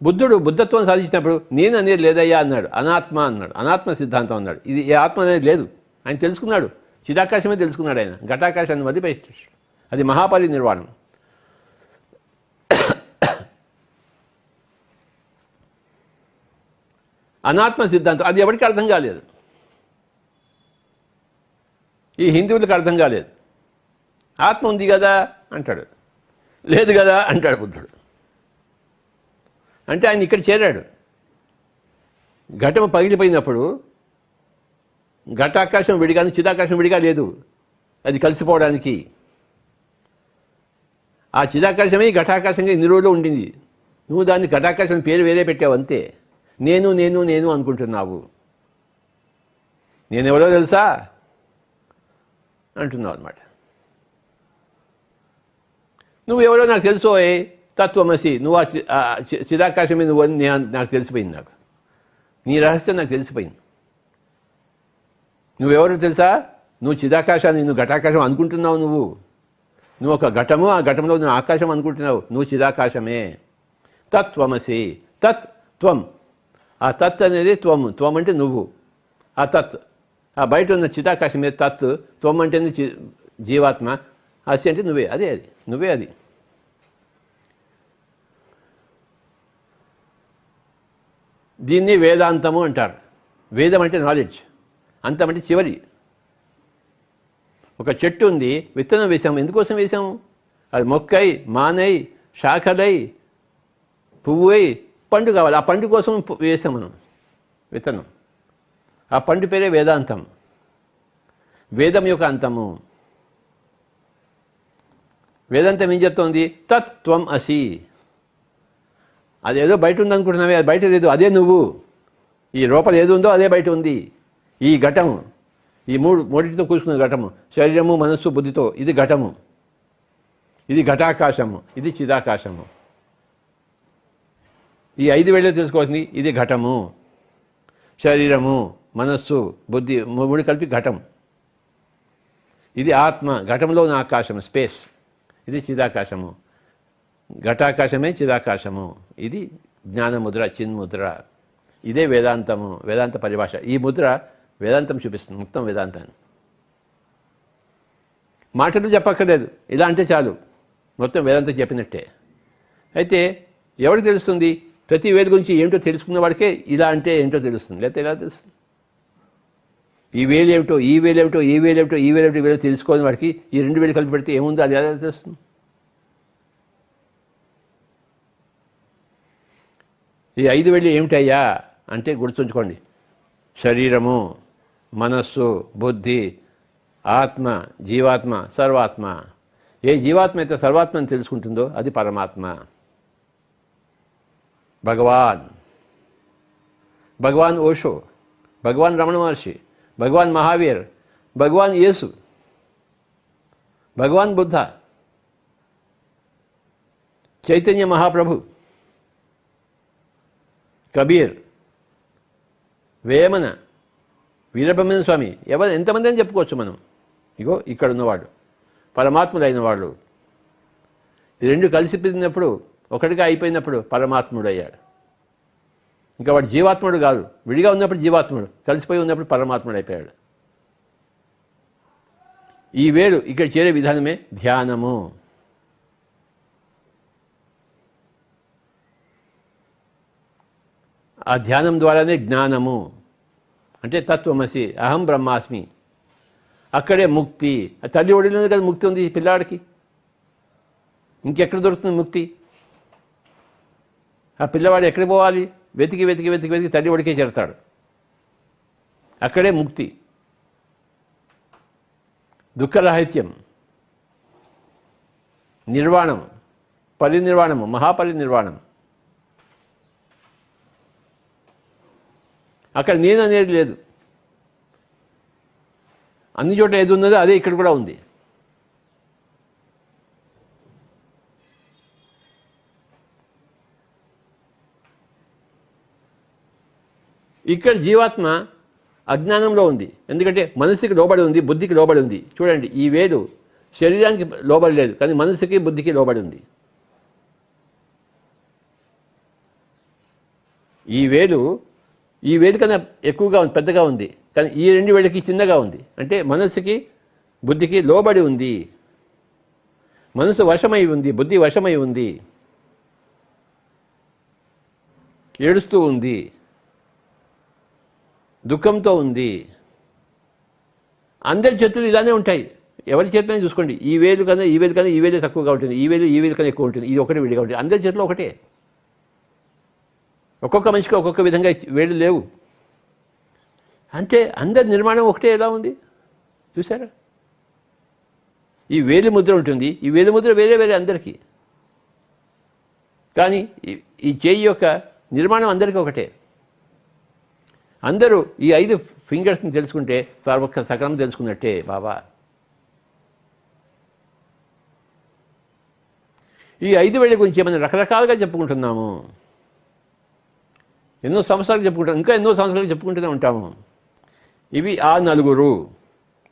బుద్ధుడు బుద్ధత్వం సాధించినప్పుడు నేను అనేది లేదయ్యా అన్నాడు, అనాత్మ అన్నాడు, అనాత్మ సిద్ధాంతం అన్నాడు. ఇది ఆత్మ అనేది లేదు, ఆయన తెలుసుకున్నాడు. చిదాకాశమే తెలుసుకున్నాడు ఆయన, ఘటాకాశాన్ని వదిలిపెట్టాడు. అది మహాపరినిర్వాణం. అనాత్మ సిద్ధాంతం అది ఎవరికి అర్థం కాలేదు, ఈ హిందువులకు అర్థం కాలేదు. ఆత్మ ఉంది కదా అంటాడు, లేదు కదా అంటాడు బుద్ధుడు. అంటే ఆయన ఇక్కడ చేరాడు. ఘటం పగిలిపోయినప్పుడు ఘటాకాశం విడిగాను, చిదాకాశం విడిగా లేదు, అది కలిసిపోవడానికి. ఆ చిదాకాశమే ఘటాకాశంగా ఇన్ని రోజులు ఉండింది. నువ్వు దాన్ని ఘటాకాశం పేరు వేరే పెట్టావు అంతే. నేను అనుకుంటున్నావు. నేనెవరో తెలుసా అంటున్నావు అన్నమాట. నువ్వెవరో నాకు తెలుసో, తత్వమసి, నువ్వు ఆ చిదాకాశమే నువ్వు అని నాకు తెలిసిపోయింది. నాకు నీ రహస్యం నాకు తెలిసిపోయింది. నువ్వెవరో తెలుసా? నువ్వు చిదాకాశాన్ని, నువ్వు ఘటాకాశం అనుకుంటున్నావు. నువ్వు ఒక ఘటము, ఆ ఘటంలో నువ్వు ఆకాశం అనుకుంటున్నావు. నువ్వు చిదాకాశమే. తత్వమసి, తత్ త్వం. ఆ తత్ అనేది త్వము, త్వం అంటే నువ్వు. ఆ తత్, ఆ బయట ఉన్న చిదాకాశమే తత్. త్వం అంటే జీవాత్మ, అసి అంటే నువ్వే. అదే అది, నువ్వే అది. దీన్ని వేదాంతము అంటారు. వేదం అంటే నాలెడ్జ్, అంతం అంటే చివరి. ఒక చెట్టు ఉంది, విత్తనం వేసాము. ఎందుకోసం వేసాము? అది మొక్కై, మానై, శాఖలై, పువ్వై, పండు కావాలి. ఆ పండు కోసం వేసాం మనం విత్తనం. ఆ పండు పేరే వేదాంతం, వేదం యొక్క అంతము. వేదాంతం ఏం చెప్తోంది? తత్ త్వం అసి. అదేదో బయట ఉందనుకుంటున్నావే, అది బయట లేదు, అదే నువ్వు. ఈ లోపల ఏది ఉందో అదే బయట ఉంది. ఈ ఘటం, ఈ మూడింటితో కూర్చున్న ఘటము. శరీరము, మనస్సు, బుద్ధితో ఇది ఘటము. ఇది ఘటాకాశము, ఇది చిదాకాశము. ఈ 5 వేళ తెలుసుకోవాల్సింది ఇది ఘటము. శరీరము, మనస్సు, బుద్ధి మూడు కలిపి ఘటం. ఇది ఆత్మ, ఘటంలో ఉన్న ఆకాశము, స్పేస్. ఇది చిదాకాశము. ఘటాకాశమే చిదాకాశము. ఇది జ్ఞానముద్ర, చిన్ముద్ర. ఇదే వేదాంతము, వేదాంత పరిభాష. ఈ ముద్ర వేదాంతం చూపిస్తుంది, మొత్తం వేదాంతాన్ని. మాటలు చెప్పక్కర్లేదు, ఇలా అంటే చాలు, మొత్తం వేదాంతం చెప్పినట్టే. అయితే ఎవరికి తెలుస్తుంది? ప్రతి వేలు గురించి ఏంటో తెలుసుకున్న వాడికే ఇలా అంటే ఏంటో తెలుస్తుంది, లేకపోతే ఎలా తెలుస్తుంది? ఈ వేలేమిటో, ఈ వేలేమిటో, ఈ వేలేమిటో, ఈ వేలేమిటో, ఈ వేలో తెలుసుకోని వాడికి ఈ 2 వేలు కలిపి పెడితే ఏముందో అది ఎలా తెలుస్తుంది? ఈ 5 వేలు ఏమిటయ్యా అంటే గుర్తుంచుకోండి. శరీరము, మనస్సు, బుద్ధి, ఆత్మ, జీవాత్మ, సర్వాత్మ. ఏ జీవాత్మ అయితే సర్వాత్మని తెలుసుకుంటుందో అది పరమాత్మ. భగవాన్ ఓషో, భగవాన్ రమణ మహర్షి, భగవాన్ మహావీర్, భగవాన్ యేసు, భగవాన్ బుద్ధ, చైతన్య మహాప్రభు, కబీర్, వేమన, వీరబ్రహ్మణ్య స్వామి, ఎంతమంది అని చెప్పుకోవచ్చు మనం. ఇగో ఇక్కడ ఉన్నవాడు పరమాత్ముడైన వాడు. ఈ 2 కలిసి పిలిచినప్పుడు, ఒకటిగా అయిపోయినప్పుడు పరమాత్ముడు అయ్యాడు. ఇంకా వాడు జీవాత్ముడు కాదు. విడిగా ఉన్నప్పుడు జీవాత్ముడు, కలిసిపోయి ఉన్నప్పుడు పరమాత్ముడు అయిపోయాడు. ఈ వేరు ఇక్కడ చేరే విధానమే ధ్యానము. ఆ ధ్యానం ద్వారానే జ్ఞానము, అంటే తత్వమసి, అహం బ్రహ్మాస్మి. అక్కడే ముక్తి. తల్లి ఒడిలోనే కదా ముక్తి ఉంది ఈ పిల్లాడికి. ఇంకెక్కడ దొరుకుతుంది ముక్తి? ఆ పిల్లవాడు ఎక్కడికి పోవాలి? వెతికి వెతికి వెతికి వెతికి తల్లి ఒడికే చేరతాడు. అక్కడే ముక్తి, దుఃఖరాహిత్యం, నిర్వాణం, పరినిర్వాణము, మహాపరినిర్వాణం. అక్కడ నేను అనేది లేదు. అన్ని చోట్ల ఏది ఉన్నదో అదే ఇక్కడ కూడా ఉంది. ఇక్కడ జీవాత్మ అజ్ఞానంలో ఉంది. ఎందుకంటే మనసుకి లోబడి ఉంది, బుద్ధికి లోబడి ఉంది. చూడండి, ఈ వేలు శరీరానికి లోబడి లేదు, కానీ మనసుకి బుద్ధికి లోబడి ఉంది. ఈ వేలు కన్నా ఎక్కువగా ఉంది, పెద్దగా ఉంది, కానీ ఈ 2 వేళ్ళకి చిన్నగా ఉంది. అంటే మనసుకి బుద్ధికి లోబడి ఉంది. మనసు వశమై ఉంది, బుద్ధి వశమై ఉంది, ఏడుస్తూ ఉంది, దుఃఖంతో ఉంది. అందరి చేతులు ఇలానే ఉంటాయి. ఎవరి చేతులని చూసుకోండి, ఈ వేలు కన్నా ఈ వేలే తక్కువగా ఉంటుంది, ఈ వేలు కన్నా ఎక్కువ ఉంటుంది, ఇది ఒకటి విడిగా ఉంటుంది. అందరి చేతిలో ఒకటే. ఒక్కొక్క మనిషికి ఒక్కొక్క విధంగా వేలు లేవు. అంటే అందరి నిర్మాణం ఒకటే ఎలా ఉంది చూసారా? ఈ వేలు ముద్ర ఉంటుంది, ఈ వేలు ముద్ర వేరే వేరే అందరికీ. కానీ ఈ చేయి యొక్క నిర్మాణం అందరికీ ఒకటే. అందరూ ఈ 5 ఫింగర్స్ని తెలుసుకుంటే సకలం తెలుసుకున్నట్టే బాబా. ఈ 5 వేళ్ళ గురించి మనం రకరకాలుగా చెప్పుకుంటున్నాము. ఎన్నో సంవత్సరాలు చెప్పుకుంటాం, ఇంకా ఎన్నో సంవత్సరాలు చెప్పుకుంటూనే ఉంటాము. ఇవి ఆ 4,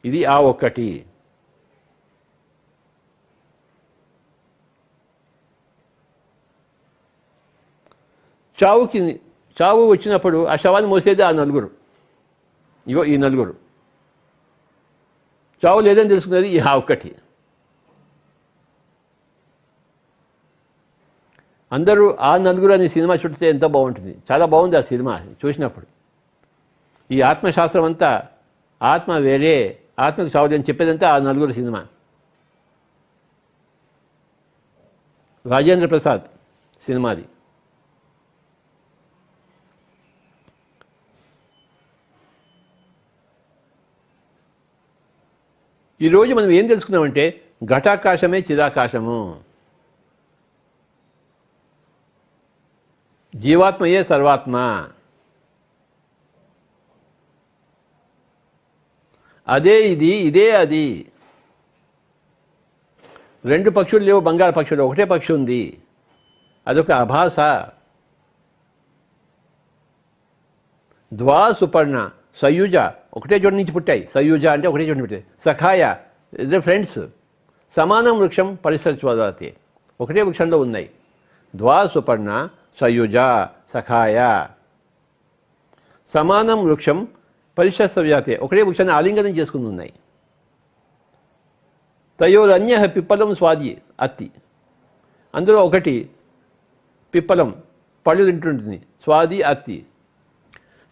ఇది ఆ 1. చావు వచ్చినప్పుడు ఆ శవాన్ని మోసేది ఆ 4. ఇగో ఈ 4. చావు లేదని తెలుసుకునేది ఈ ఆ 1. అందరూ ఆ 4 అనే సినిమా చూస్తే ఎంతో బాగుంటుంది. చాలా బాగుంది ఆ సినిమా చూసినప్పుడు. ఈ ఆత్మశాస్త్రం అంతా ఆత్మ వేరే, ఆత్మకు చావు లేదని చెప్పేదంతా ఆ 4 సినిమా. రాజేంద్ర ప్రసాద్ సినిమాది. ఈరోజు మనం ఏం తెలుసుకున్నామంటే ఘటాకాశమే చిదాకాశము, జీవాత్మయే సర్వాత్మ. అదే ఇది, ఇదే అది. రెండు పక్షులు లేవు బంగాళ పక్షులు, ఒకటే పక్షి ఉంది. అదొక అభాస. ద్వా సుపర్ణ సయుజ ఒకటే చోటు నుంచి పుట్టాయి. సయుజ అంటే ఒకటే చోటు పుట్టాయి. సఖాయ ఇద్దరు ఫ్రెండ్స్. సమానం వృక్షం పరిసరస్వదాతే ఒకటే వృక్షంలో ఉన్నాయి. ద్వా సుపర్ణ సయుజ సఖాయ. సమానం వృక్షం పరిసరస్వజాతే ఒకటే వృక్షాన్ని ఆలింగనం చేసుకుని ఉన్నాయి. తయోరన్య పిప్పలం స్వాది అత్తి అందులో ఒకటి పిప్పలం పళ్ళు తింటుంటుంది. స్వాది అత్తి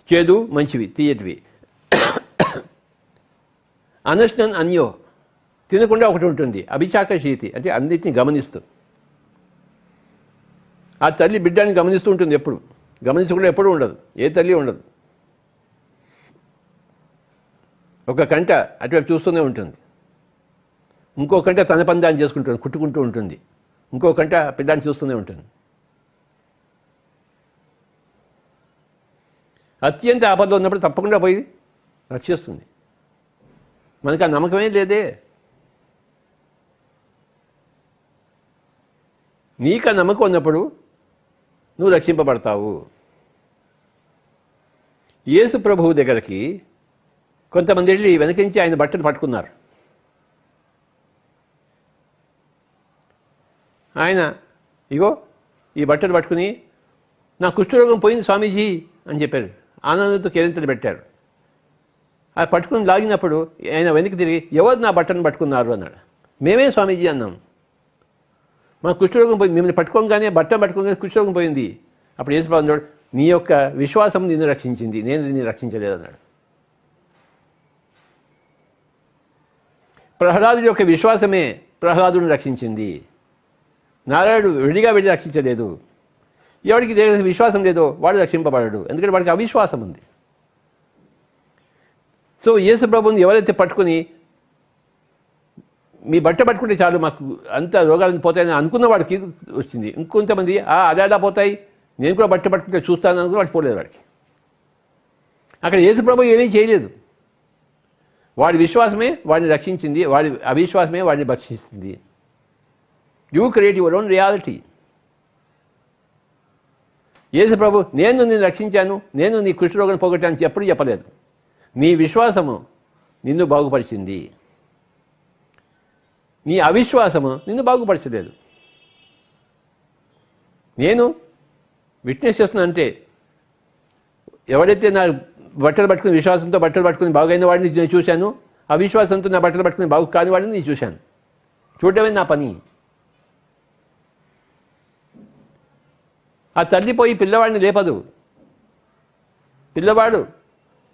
చేదు మంచివి తీయటివి. అనశ్నన్ అన్యో తినకుండా ఒకటి ఉంటుంది. అభిచాకశీతి అంటే అన్నిటిని గమనిస్తూ. ఆ తల్లి బిడ్డని గమనిస్తూ ఉంటుంది. ఎప్పుడు గమనించకుండా ఎప్పుడూ ఉండదు. ఏ తల్లి ఉండదు. ఒక కంట అటువైపు చూస్తూనే ఉంటుంది. ఇంకో కంట తన పని దాన్ని చేసుకుంటుంది, కుట్టుకుంటూ ఉంటుంది. ఇంకో కంట పిల్లాన్ని చూస్తూనే ఉంటుంది. అత్యంత ఆపదలో ఉన్నప్పుడు తప్పకుండా పోయి రక్షిస్తుంది. మనకు ఆ నమ్మకమే లేదే. నీకు ఆ నమ్మకం ఉన్నప్పుడు నువ్వు రక్షింపబడతావు. యేసు ప్రభువు దగ్గరికి కొంతమంది వెళ్ళి వెనకించి ఆయన బట్టలు పట్టుకున్నారు. ఆయన ఇగో ఈ బట్టలు పట్టుకుని నా కుష్ఠరోగం పోయింది స్వామీజీ అని చెప్పారు. ఆనందంతో కేరింతలు పెట్టారు. ఆ పట్టుకుని లాగినప్పుడు ఆయన వెనక్కి తిరిగి ఎవరు నా బట్టను పట్టుకున్నారు అన్నాడు. మేమే స్వామీజీ అన్నాం. మా కుష్ఠరోగం పోయింది, మిమ్మల్ని పట్టుకోగానే బట్ట పట్టుకోగానే కుష్ఠరోగం పోయింది. అప్పుడు యేసు ప్రభు అన్నాడు, నీ యొక్క విశ్వాసం నిన్ను రక్షించింది, నేను నిన్ను రక్షించలేదు అన్నాడు. ప్రహ్లాదుడి యొక్క విశ్వాసమే ప్రహ్లాదుని రక్షించింది. నారాయణుడు విడిగా వెళ్ళి రక్షించలేదు. ఎవరికి విశ్వాసం లేదో వాడు రక్షింపబడడు, ఎందుకంటే వాడికి అవిశ్వాసం ఉంది. సో యేసు ప్రభువుని ఎవరైతే పట్టుకుని మీ బట్ట పట్టుకుంటే చాలు మాకు అంత రోగాలను పోతాయని అనుకున్న వాడికి వచ్చింది. ఇంకొంతమంది అదే అలా పోతాయి, నేను కూడా బట్ట పట్టుకుంటే చూస్తాను అనుకుని వాడికి పోలేదు. వాడికి అక్కడ యేసు ప్రభు ఏమీ చేయలేదు. వాడి విశ్వాసమే వాడిని రక్షించింది, వాడి అవిశ్వాసమే వాడిని భక్షిస్తుంది. You create your own reality. యేసు ప్రభు నేను నిన్ను రక్షించాను, నేను నీ కుష్ఠరోగం పోగొట్టాను ఎప్పుడు చెప్పలేదు. నీ విశ్వాసము నిన్ను బాగుపరిచింది, నీ అవిశ్వాసము నిన్ను బాగుపరచలేదు. నేను విట్నెస్ చేస్తున్నా అంటే ఎవడైతే నా బట్టలు పట్టుకుని విశ్వాసంతో బట్టలు పట్టుకుని బాగైన వాడిని నేను చూశాను, అవిశ్వాసంతో నా బట్టలు పట్టుకుని బాగు కాని వాడిని నేను చూశాను. చూడడమే నా పని. ఆ తల్లి పోయి పిల్లవాడిని లేపదు. పిల్లవాడు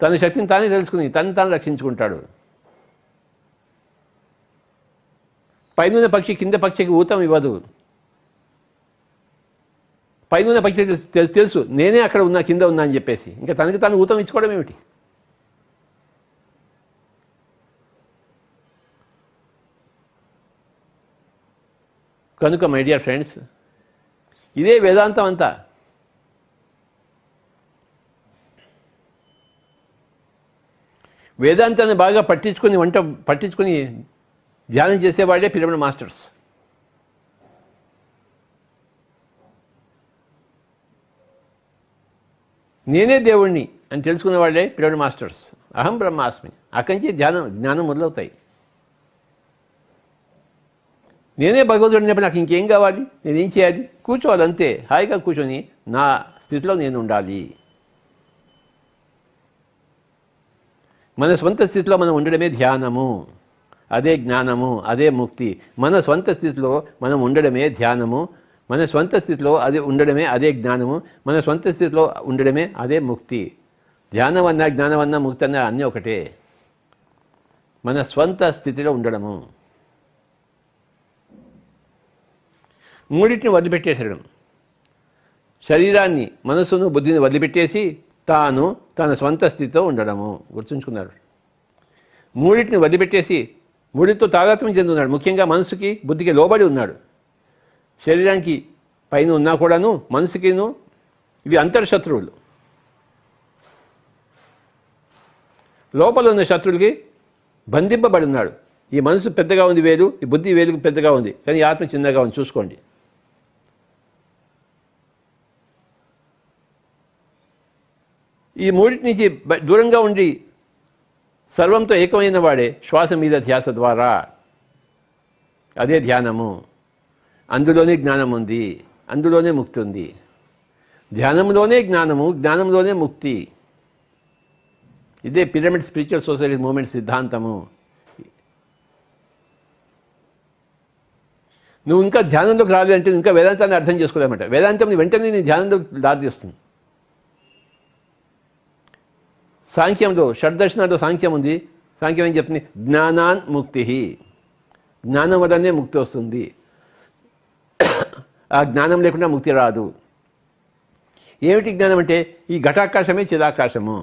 తన శక్తిని తానే తెలుసుకుని తను తాను రక్షించుకుంటాడు. పైన పక్షి కింద పక్షికి ఊతం ఇవ్వదు. పైన పక్షి తెలుసు నేనే అక్కడ ఉన్నా, కింద ఉన్నా అని చెప్పేసి ఇంకా తనకి తాను ఊతం ఇచ్చుకోవడం ఏమిటి? కనుక మై డియర్ ఫ్రెండ్స్, ఇదే వేదాంతం అంతా. వేదాంతాన్ని బాగా పట్టించుకొని ధ్యానం చేసేవాడే పిరమిడ్ మాస్టర్స్. నేనే దేవుణ్ణి అని తెలుసుకునేవాడే పిరమిడ్ మాస్టర్స్. అహం బ్రహ్మాస్మి. అక్కడి నుంచి జ్ఞానం మొదలవుతాయి. నేనే భగవంతుడు అన్నప్పుడు నాకు ఇంకేం కావాలి? నేనేం చేయాలి? కూర్చోవాలి అంతే. హాయిగా కూర్చొని నా స్థితిలో నేను ఉండాలి. మన స్వంత స్థితిలో మనం ఉండడమే ధ్యానము, అదే జ్ఞానము, అదే ముక్తి. మన స్వంత స్థితిలో మనం ఉండడమే ధ్యానము, మన స్వంత స్థితిలో ఉండడమే అదే జ్ఞానము, మన స్వంత స్థితిలో ఉండడమే అదే ముక్తి. ధ్యానం అన్నా జ్ఞానం అన్నా ముక్తి అన్నా అన్నీ ఒకటే. మన స్వంత స్థితిలో ఉండడము. మూడింటిని వదిలిపెట్టేసడం. శరీరాన్ని, మనసును, బుద్ధిని వదిలిపెట్టేసి తాను తన స్వంత స్థితిలో ఉండడము. గుర్తుంచుకున్నారు? మూడింటిని వదిలిపెట్టేసి మూడితో తాదాత్మ్యం చెంది ఉన్నాడు. ముఖ్యంగా మనసుకి, బుద్ధికి లోబడి ఉన్నాడు. శరీరానికి పైన ఉన్నా కూడాను మనసుకిను ఇవి అంతర్శత్రువులు. లోపల ఉన్న శత్రువులకి బంధింపబడి ఉన్నాడు. ఈ మనసు పెద్దగా ఉంది వేలు, ఈ బుద్ధి వేలుకు పెద్దగా ఉంది, కానీ ఈ ఆత్మ చిన్నగా ఉంది. చూసుకోండి. ఈ మూడింటి నుంచి దూరంగా ఉండి సర్వంతో ఏకమైన వాడే శ్వాస మీద ధ్యాస ద్వారా, అదే ధ్యానము. అందులోనే జ్ఞానం ఉంది, అందులోనే ముక్తి ఉంది. ధ్యానంలోనే జ్ఞానము, జ్ఞానంలోనే ముక్తి. ఇదే పిరమిడ్ స్పిరిచువల్ సొసైటీ మూవ్మెంట్ సిద్ధాంతము. నువ్వు ఇంకా ధ్యానంలోకి రాలేదంటే ఇంకా వేదాంతాన్ని అర్థం చేసుకోలేమట. వేదాంతం వెంటనే నీ ధ్యానంలోకి దారితీస్తుంది. సాంఖ్యంలో షడ్దర్శనాల్లో సాంఖ్యం ఉంది. సాంఖ్యం ఏం చెప్తుంది? జ్ఞానాన్ ముక్తి. జ్ఞానం వల్లనే ముక్తి వస్తుంది. ఆ జ్ఞానం లేకుండా ముక్తి రాదు. ఏమిటి జ్ఞానం అంటే? ఈ ఘటాకాశమే చిదాకాశము,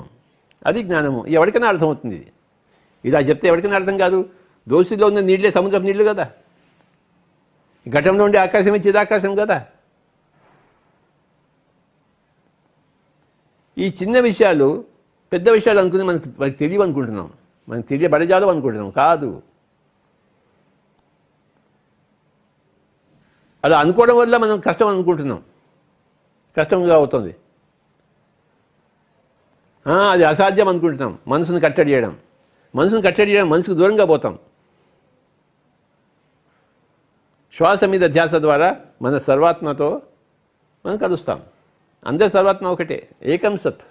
అది జ్ఞానము. ఎవరికైనా అర్థమవుతుంది. ఇలా చెప్తే ఎవరికైనా అర్థం కాదు. దోసిలో ఉన్న నీళ్ళే సముద్రపు నీళ్లు కదా. ఘటంలో ఉండే ఆకాశమే చిదాకాశం కదా. ఈ చిన్న విషయాలు పెద్ద విషయాలు అనుకుని మనకి తెలియవు అనుకుంటున్నాం, మనకి తెలియబడజాలు అనుకుంటున్నాం. కాదు, అలా అనుకోవడం వల్ల మనం కష్టం అనుకుంటున్నాం, కష్టంగా అవుతుంది. అది అసాధ్యం అనుకుంటున్నాం. మనసును కట్టడి చేయడం, మనసుకు దూరంగా పోతాం. శ్వాస మీద ధ్యాస ద్వారా మన సర్వాత్మతో మనం కలుస్తాం. అందరి సర్వాత్మ ఒకటే, ఏకం సత్.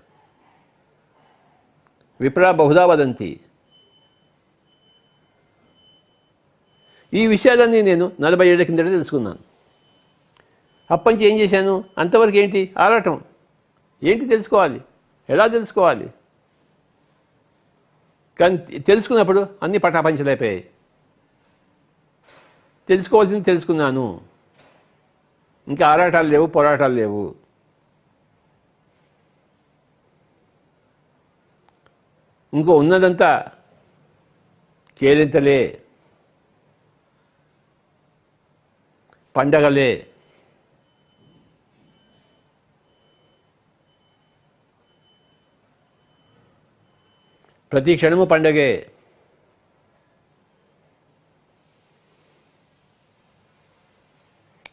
విప్రా బహుధా వదంతి. ఈ విషయాలన్నీ నేను 40 ఏళ్ల కిందట తెలుసుకున్నాను. అప్పటి ఏం చేశాను? అంతవరకు ఏంటి? ఆరాటం. ఏంటి తెలుసుకోవాలి, ఎలా తెలుసుకోవాలి? కానీ తెలుసుకున్నప్పుడు అన్నీ పటాపంచలైపోయాయి. తెలుసుకోవాల్సింది తెలుసుకున్నాను, ఇంకా ఆరాటాలు లేవు, పోరాటాలు లేవు. ఇంకో ఉన్నదంతా కేరింతలే, పండగలే. ప్రతి క్షణము పండగే.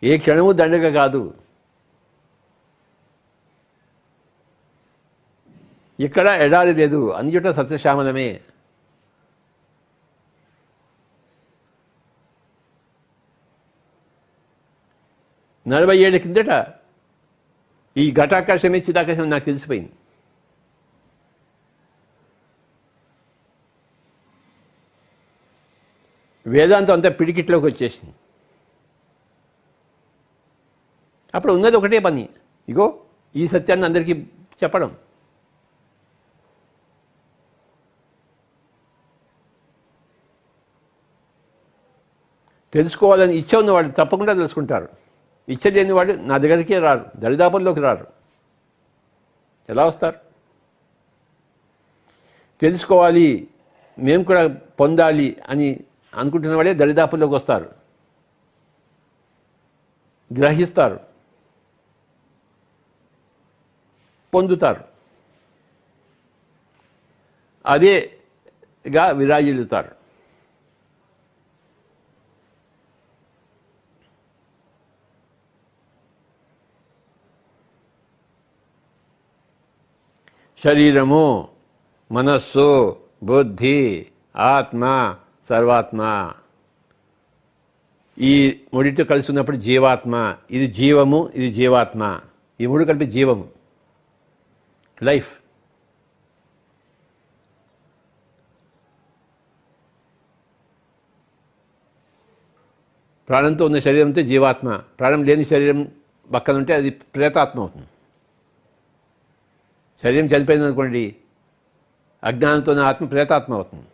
ఏ క్షణము దండగ కాదు. ఇక్కడ ఎడారి లేదు, అన్ని చోట్ల సస్యశ్యామలమే. నలభై ఏళ్ళ కిందట ఈ ఘటాకాశమే చిదాకాశం నాకు తెలిసిపోయింది. వేదాంతం అంతా పిడికిట్లోకి వచ్చేసింది. అప్పుడు ఉన్నది ఒకటే పని, ఇగో ఈ సత్యాన్ని అందరికీ చెప్పడం. తెలుసుకోవాలని ఇచ్చ ఉన్నవాడు తప్పకుండా తెలుసుకుంటారు. ఇచ్చ లేనివాడు నా దగ్గరికే రారు, దరిదాపుల్లోకి రారు. ఎలా వస్తారు? తెలుసుకోవాలి, మేము కూడా పొందాలి అని అనుకుంటున్న వాడే దరిదాపుల్లోకి వస్తారు, గ్రహిస్తారు, పొందుతారు, అదేగా విరాజిల్లుతారు. శరీరము, మనస్సు, బుద్ధి, ఆత్మ, సర్వాత్మ, ఈ మూడింటితో కలిసి ఉన్నప్పుడు జీవాత్మ. ఇది జీవము, ఇది జీవాత్మ. ఈ మూడు కలిపి జీవము, లైఫ్. ప్రాణంతో ఉన్న శరీరంతో జీవాత్మ. ప్రాణం లేని శరీరం పక్కన ఉంటే అది ప్రేతాత్మ అవుతుంది. శరీరం చనిపోయింది అనుకోండి, అజ్ఞానంతో ఉన్న ఆత్మ ప్రేతాత్మ అవుతుంది.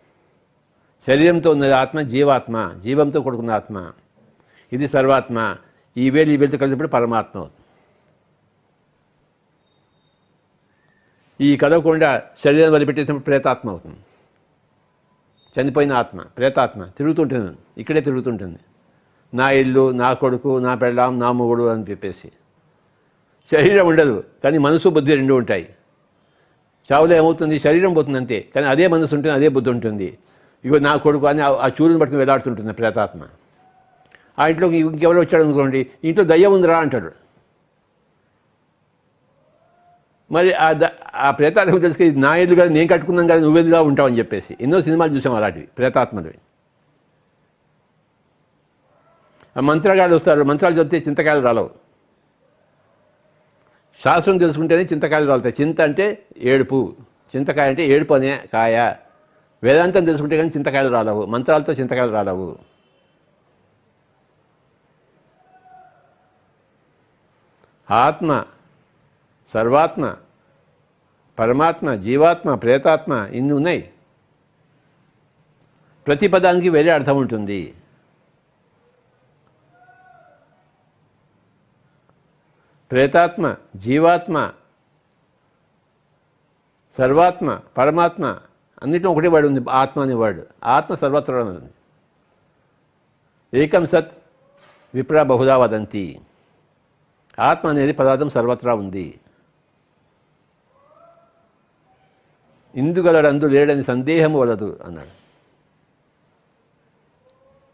శరీరంతో ఉన్నది ఆత్మ జీవాత్మ, జీవంతో కూడుకున్న ఆత్మ. ఇది సర్వాత్మ. ఈ వేలుతో కలిసినప్పుడు పరమాత్మ అవుతుంది. ఈ కదవకుండా శరీరం వదిలిపెట్టేసినప్పుడు ప్రేతాత్మ అవుతుంది. చనిపోయిన ఆత్మ, ప్రేతాత్మ తిరుగుతుంటుంది, ఇక్కడే తిరుగుతుంటుంది. నా ఇల్లు, నా కొడుకు, నా పెళ్ళాం, నా మొగుడు అని చెప్పేసి. శరీరం ఉండదు, కానీ మనసు బుద్ధి రెండు ఉంటాయి. చావులో ఏమవుతుంది? శరీరం పోతుంది అంతే, కానీ అదే మనసు ఉంటుంది, అదే బుద్ధి ఉంటుంది. ఇగో నా కొడుకు అని ఆ చూరుని పట్టుకుని వేలాడుతుంటుంది ప్రేతాత్మ. ఆ ఇంట్లోకి ఇంకెవరో వచ్చాడు అనుకోండి, ఇంట్లో దయ్యం ఉందిరా అంటాడు. మరి ఆ ప్రేతాత్మకు తెలిసి ఇది నా ఇల్లు కదా, నేను కట్టుకున్నాం కదా, నువ్వెదుగా ఉంటావు అని చెప్పేసి ఎన్నో సినిమాలు చూసాం అలాంటివి ప్రేతాత్మది. ఆ మంత్రగాళ్ళు వస్తారు, మంత్రాలు చదివితే చింతకాయలు రాలవు. శాస్త్రం తెలుసుకుంటేనే చింతకాయలు రాలుతాయి. చింత అంటే ఏడుపు, చింతకాయ అంటే ఏడుపు అనే కాయ. వేదాంతం తెలుసుకుంటే కానీ చింతకాయలు రాలవు, మంత్రాలతో చింతకాయలు రాలవు. ఆత్మ, సర్వాత్మ, పరమాత్మ, జీవాత్మ, ప్రేతాత్మ ఇన్ని ఉన్నాయి. ప్రతి పదానికి వేరే అర్థం ఉంటుంది. ప్రేతాత్మ, జీవాత్మ, సర్వాత్మ, పరమాత్మ అన్నింటిలో ఒకటే వర్డ్ ఉంది, ఆత్మ అనే వర్డ్. ఆత్మ సర్వత్రా ఉంది. ఏకం సత్ విప్రా బహుదా వదంతి. ఆత్మ అనేది పదార్థం సర్వత్రా ఉంది. ఇందుగలడు అందు లేడని సందేహము వలదు అన్నాడు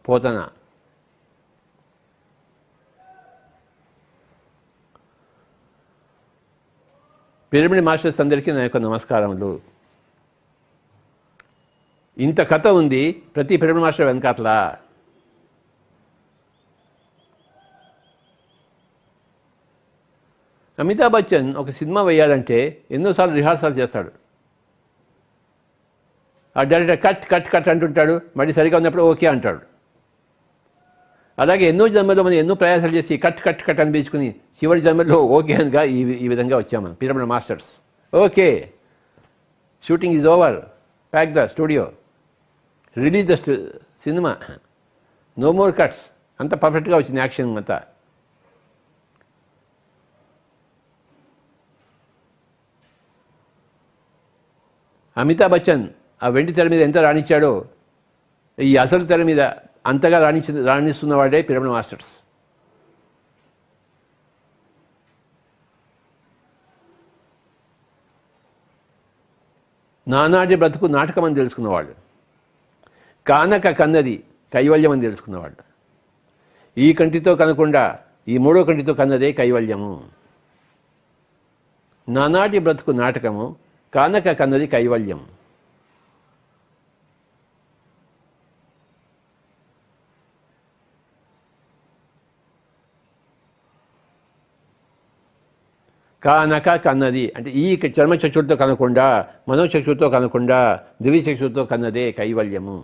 పోతన. పిరమిడ్ మాస్టర్స్ అందరికీ నా యొక్క నమస్కారములు. ఇంత కథ ఉంది ప్రతి పిరమిడ్ మాస్టర్ వెనకాతలా. అమితాబ్ బచ్చన్ ఒక సినిమా వేయాలంటే ఎన్నోసార్లు రిహార్సల్ చేస్తాడు. ఆ డైరెక్టర్ కట్ కట్ కట్ అంటుంటాడు, మళ్ళీ సరిగా ఉన్నప్పుడు ఓకే అంటాడు. అలాగే ఎన్నో జన్మలో మనం ఎన్నో ప్రయాసాలు చేసి కట్ కట్ కట్ అనిపించుకుని చివరి జన్మలో ఓకే అనగా ఈ విధంగా వచ్చాము మనం pyramid masters. Okay, shooting is over, pack the studio, release the cinema, no more cuts. అంత పర్ఫెక్ట్గా వచ్చింది యాక్షన్ అంతా. అమితాబ్ బచ్చన్ ఆ వెండి తెర మీద ఎంత రాణించాడో ఈ అసలు తెర మీద అంతగా రాణిస్తున్నవాడే పిరమిడ్ మాస్టర్స్. నానాటి బ్రతుకు నాటకం అని తెలుసుకున్నవాడు, కానక కన్నది కైవల్యం అని తెలుసుకున్నవాడు. ఈ కంటితో కనకుండా ఈ మూడో కంటితో కన్నదే కైవల్యము. నానాటి బ్రతుకు నాటకము, కానక కన్నది కైవల్యం. కానక కన్నది అంటే ఈ చర్మచక్షుడితో కనకుండా, మనోచక్షుడితో కనకుండా, దివ్యచక్షుడితో కన్నదే కైవల్యము.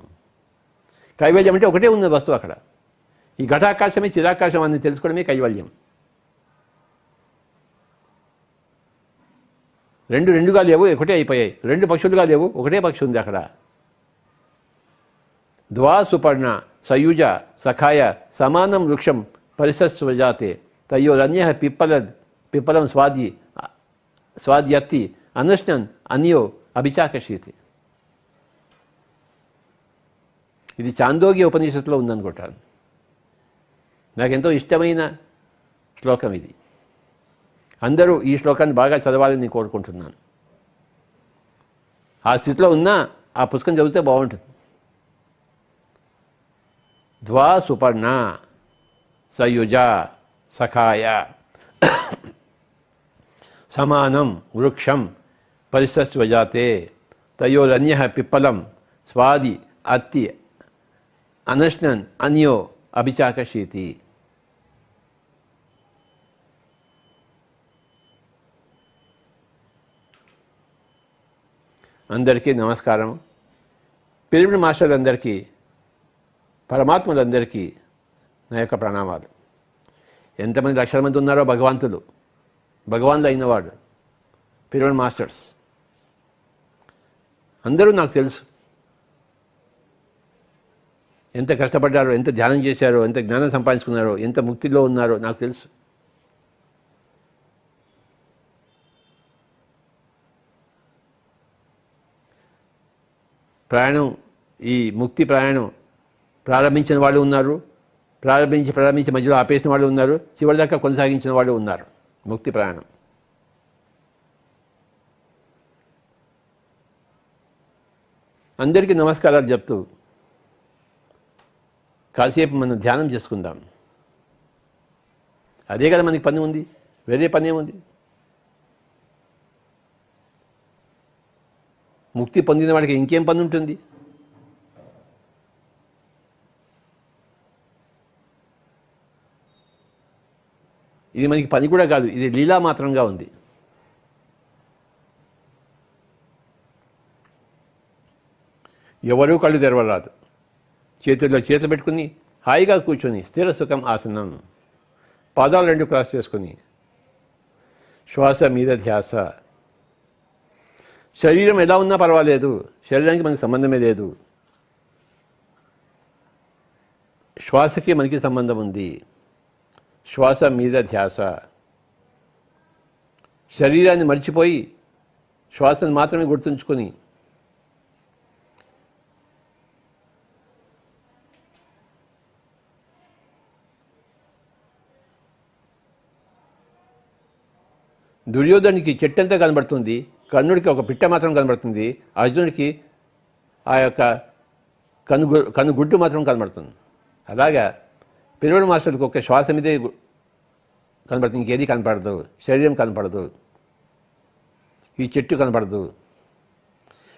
కైవల్యం అంటే ఒకటే ఉన్న వస్తువు అక్కడ. ఈ ఘటాకాశమే చిరాకాశం అని తెలుసుకోవడమే కైవల్యం. రెండుగా లేవు, ఒకటే అయిపోయాయి. రెండు పక్షులుగా లేవు, ఒకటే పక్షి ఉంది అక్కడ. ద్వా సుపర్ణ సయుజ సఖాయ సమానం వృక్షం పరిసస్వజాతే తయోరన్య పిప్పలం స్వాద్యత్తి అనశ్నన్ అన్యో అభిచాకశీతి. ఇది చాందోగ్య ఉపనిషత్తులో ఉందనుకుంటాను. నాకెంతో ఇష్టమైన శ్లోకం ఇది. అందరూ ఈ శ్లోకాన్ని బాగా చదవాలని నేను కోరుకుంటున్నాను. ఆ స్థితిలో ఉన్నా ఆ పుస్తకం చదివితే బాగుంటుంది. ద్వా సుపర్ణ సయుజ సఖాయ సమానం వృక్షం పరిసస్వజాతే తయోరన్య పిప్పలం స్వాది అత్తి అనశ్నన్ అన్యో అభిచాకశీతి. అందరికీ నమస్కారం. పిరమిడ్ మాస్టర్లందరికీ, పరమాత్ములందరికీ నా యొక్క ప్రణామాలు. ఎంతమంది లక్షల మంది ఉన్నారో భగవాన్లు అయినవాడు పిరమిడ్ మాస్టర్స్ అందరూ నాకు తెలుసు. ఎంత కష్టపడ్డారో, ఎంత ధ్యానం చేశారో, ఎంత జ్ఞానం సంపాదించుకున్నారో, ఎంత ముక్తిలో ఉన్నారో నాకు తెలుసు. ప్రయాణం, ఈ ముక్తి ప్రయాణం ప్రారంభించిన వాళ్ళు ఉన్నారు, ప్రారంభించి మధ్యలో ఆపేసిన వాళ్ళు ఉన్నారు, చివరిదాకా కొనసాగించిన వాళ్ళు ఉన్నారు. ముక్తి ప్రయాణం అందరికీ నమస్కారాలు చెప్తూ కాసేపు మనం ధ్యానం చేసుకుందాం. అదే కదా మనకి పని ఉంది, వేరే పని ఏముంది? ముక్తి పొందిన వాడికి ఇంకేం పని ఉంటుంది? ఇది మనకి పని కూడా కాదు, ఇది లీలా మాత్రంగా ఉంది. ఎవరూ కళ్ళు తెరవరాదు. చేతుల్లో చేతులు పెట్టుకుని హాయిగా కూర్చొని స్థిర సుఖం ఆసనం, పాదాలు రెండు క్రాస్ చేసుకుని శ్వాస మీద ధ్యాస. శరీరం ఎలా ఉన్నా పర్వాలేదు, శరీరానికి మనకి సంబంధమే లేదు, శ్వాసకి మనకి సంబంధం ఉంది. శ్వాస మీద ధ్యాస. శరీరాన్ని మర్చిపోయి శ్వాసను మాత్రమే గుర్తుంచుకొని దుర్యోధనుడికి చెట్టంతా కనబడుతుంది, కర్ణుడికి ఒక పిట్ట మాత్రం కనబడుతుంది, అర్జునుడికి ఆ యొక్క కనుగుడ్డు మాత్రం కనబడుతుంది. అలాగా పిల్లల మాస్టర్కి ఒక శ్వాస మీదే కనబడుతుంది, ఇంకేది కనపడదు. శరీరం కనపడదు, ఈ చెట్టు కనపడదు.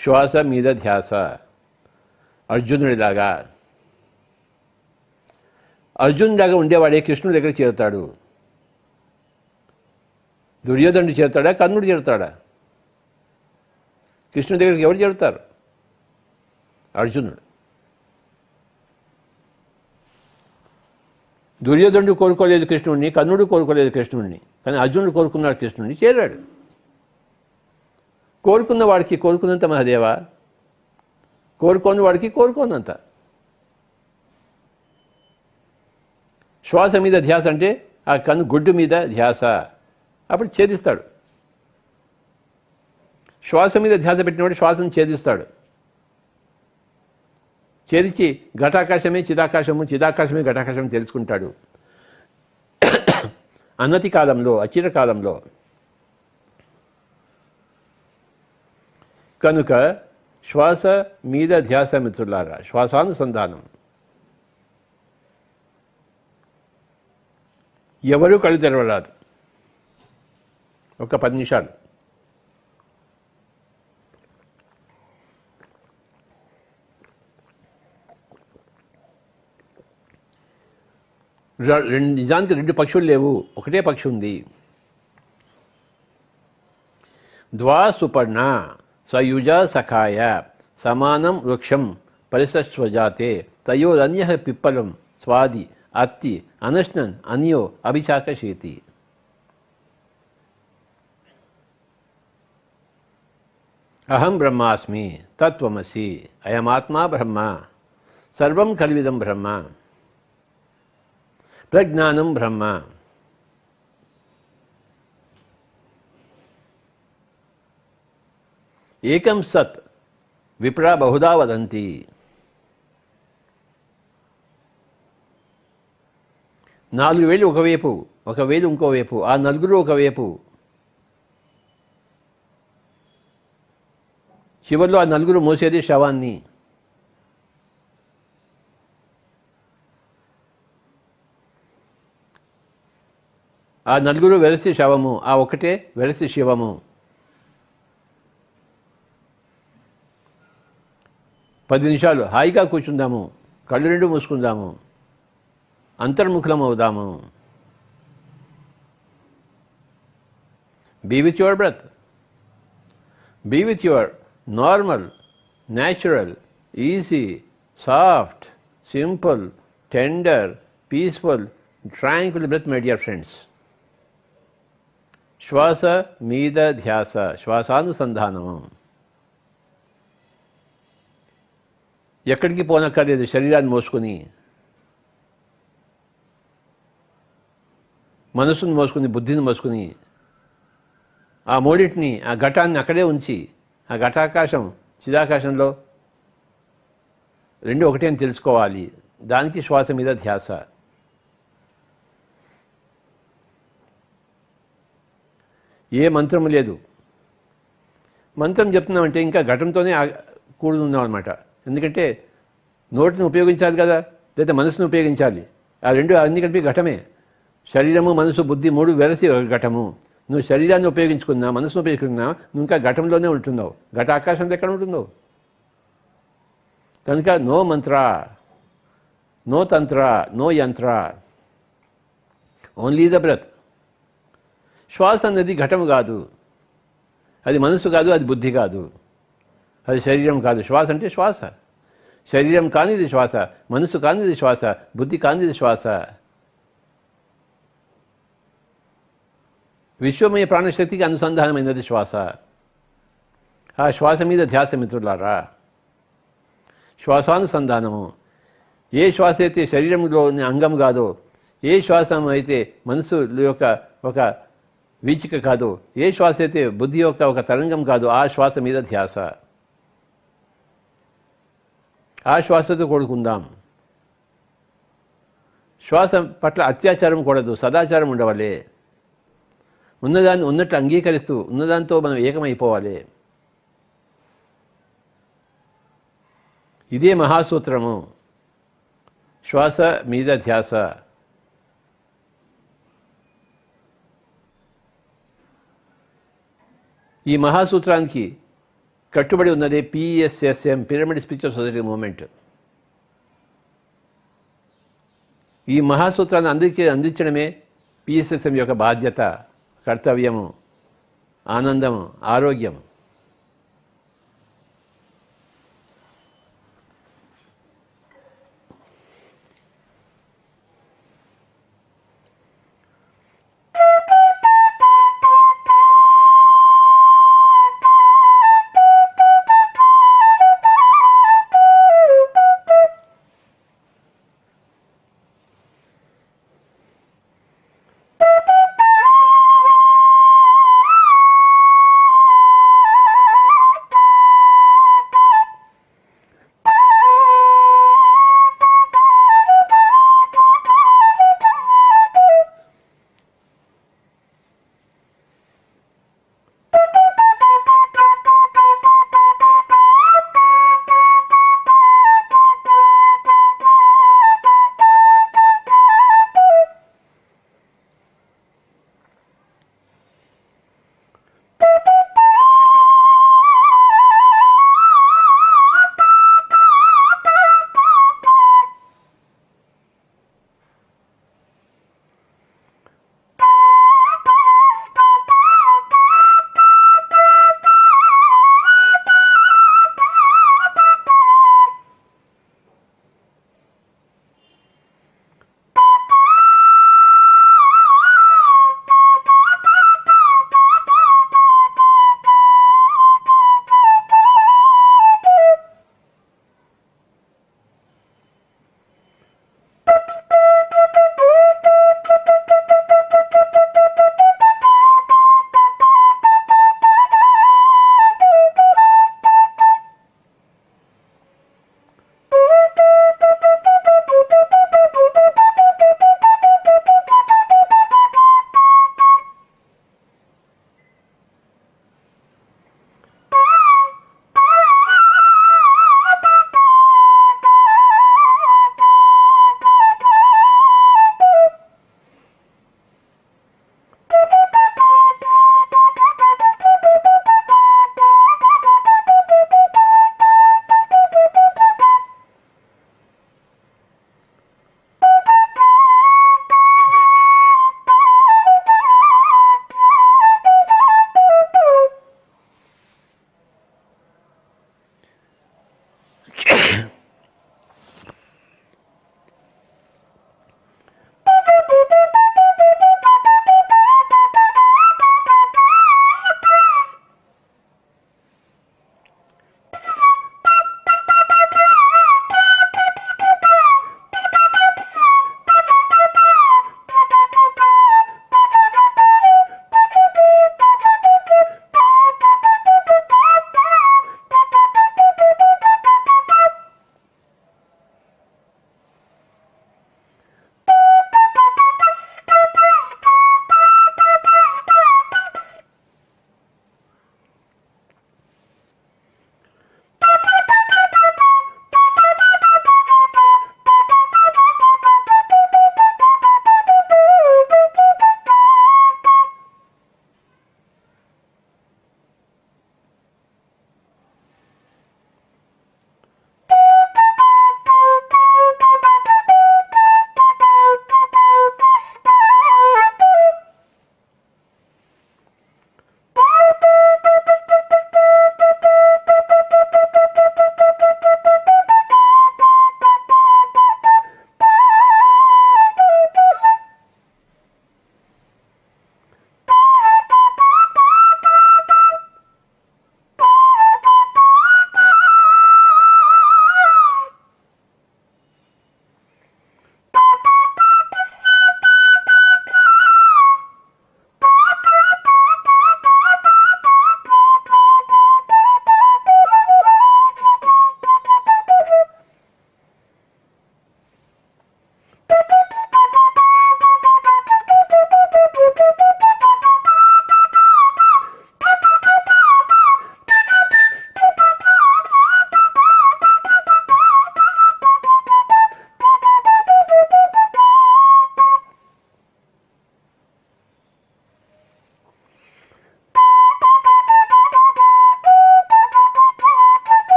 శ్వాస మీద ధ్యాస. అర్జునుడిలాగా ఉండేవాడే కృష్ణుడి దగ్గర చేరుతాడు. దుర్యోధనుడు చేరుతాడా, కర్ణుడు చేరుతాడా? కృష్ణుడి దగ్గరికి ఎవరు చేరుతారు? అర్జునుడు. దుర్యోధనుడు కోరుకోలేదు కృష్ణుడిని, కర్ణుడు కోరుకోలేదు కృష్ణుడిని, కానీ అర్జునుడు కోరుకున్నాడు కృష్ణుడిని, చేరాడు. కోరుకున్న వాడికి కోరుకున్నంత మహాదేవ, కోరుకోని వాడికి కోరుకోనంత. శ్వాస మీద ధ్యాస అంటే ఆ గుడ్డు మీద ధ్యాస, అప్పుడు ఛేదిస్తాడు. శ్వాస మీద ధ్యాస పెట్టినవాడు శ్వాసను ఛేదిస్తాడు. ఛేదించి ఘటాకాశమే చిదాకాశము, చిదాకాశమే ఘటాకాశం తెలుసుకుంటాడు. అన్నతి కాలంలో, అచిర కాలంలో. కనుక శ్వాస మీద ధ్యాస మిత్రులారా, శ్వాసానుసంధానం. ఎవరూ కళ్ళు తెరవరాదు. ఒక 10 నిమిషాలు నిజానికి 2 పక్షులు లేవు, ఒకటే పక్షి ఉంది. ద్వా సుపర్ణ సయుజ సఖాయ సమానం వృక్షం పరిసస్వజాతే తయోరన్య పిప్పలం స్వాది అత్తి అనశ్నన్ అన్యో అభిచాకశీతి. అహం బ్రహ్మాస్మి తత్వమసి అయమాత్మా బ్రహ్మ సర్వం కల్విదం బ్రహ్మ ప్రజ్ఞానం బ్రహ్మ. ఏకం సత్ విప్రా బహుదా వదంతి. నాలుగు వేలు ఒకవైపు, ఒక వేలు ఇంకోవైపు, ఆ నలుగురు ఒకవైపు. చివరిలో ఆ నలుగురు మోసేది శవాన్ని. ఆ నలుగురు వెరసి శవము, ఆ ఒకటే వెరసి శివము. పది నిమిషాలు హాయిగా కూర్చుందాము, కళ్ళు రెండు మూసుకుందాము, అంతర్ముఖులం అవుదాము. Be with your breath, be with your normal, natural, easy, soft, simple, tender, peaceful, tranquil breath my dear friends. శ్వాస మీద ధ్యాస, శ్వాసానుసంధానము. ఎక్కడికి పోనక్కర్లేదు, శరీరాన్ని మోసుకుని, మనసును మోసుకుని, బుద్ధిని మోసుకుని, ఆ మూడింటిని, ఆ ఘటాన్ని అక్కడే ఉంచి, ఆ ఘటాకాశం చిదాకాశంలో రెండు ఒకటే అని తెలుసుకోవాలి. దానికి శ్వాస మీద ధ్యాస. ఏ మంత్రము లేదు. మంత్రం చెప్తున్నామంటే ఇంకా ఘటంతోనే కూడి ఉన్నాం అనమాట. ఎందుకంటే నోటిని ఉపయోగించాలి కదా, లేదా మనసును ఉపయోగించాలి. ఆ రెండు అన్ని కలిపి ఘటమే. శరీరము మనసు బుద్ధి మూడు వెరసి ఒక ఘటము. నువ్వు శరీరాన్ని ఉపయోగించుకున్నా, మనసును ఉపయోగించుకున్నా, నువ్వు ఇంకా ఘటంలోనే ఉంటున్నావు. ఘట ఆకాశంలో ఎక్కడ ఉంటున్నావు? కనుక నో మంత్ర, నో తంత్ర, నో యంత్ర, ఓన్లీ ద బ్రెత్. శ్వాస అన్నది ఘటము కాదు, అది మనసు కాదు, అది బుద్ధి కాదు, అది శరీరం కాదు. శ్వాస అంటే శ్వాస. శరీరం కానిది శ్వాస, మనసు కానిది శ్వాస, బుద్ధి కానిది శ్వాస. విశ్వమయ ప్రాణశక్తికి అనుసంధానమైనది శ్వాస. ఆ శ్వాస మీద ధ్యాస మిత్రులారా. శ్వాసానుసంధానము. ఏ శ్వాస అయితే శరీరంలోని అంగం కాదో, ఏ శ్వాసం అయితే మనసు యొక్క ఒక వీచిక కాదో, ఏ శ్వాస అయితే బుద్ధి యొక్క ఒక తరంగం కాదో, ఆ శ్వాస మీద ధ్యాస. ఆ శ్వాసతో కూడుకుందాం. శ్వాస పట్ల అత్యాచారం కూడదు, సదాచారం ఉండవలే. ఉన్నదాన్ని ఉన్నట్టు అంగీకరిస్తూ ఉన్నదాంతో మనం ఏకమైపోవాలి. ఇదే మహాసూత్రము, శ్వాస మీద ధ్యాస. ఈ మహాసూత్రానికి కట్టుబడి ఉన్నదే PSSM, pyramid spiritual society moment. ఈ మహాసూత్రాన్ని అందించడమే పిఎస్ఎస్ఎం యొక్క బాధ్యత, కర్తవ్యము, ఆనందము, ఆరోగ్యం.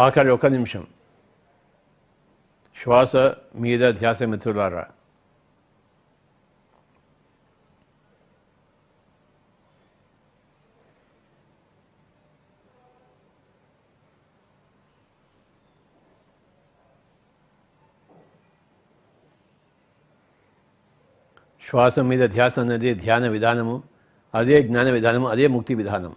ఆఖరి 1 నిమిషం శ్వాస మీద ధ్యాస మిత్రులారా. శ్వాస మీద ధ్యాస అన్నది ధ్యాన విధానము, అదే జ్ఞాన విధానము, అదే ముక్తి విధానం.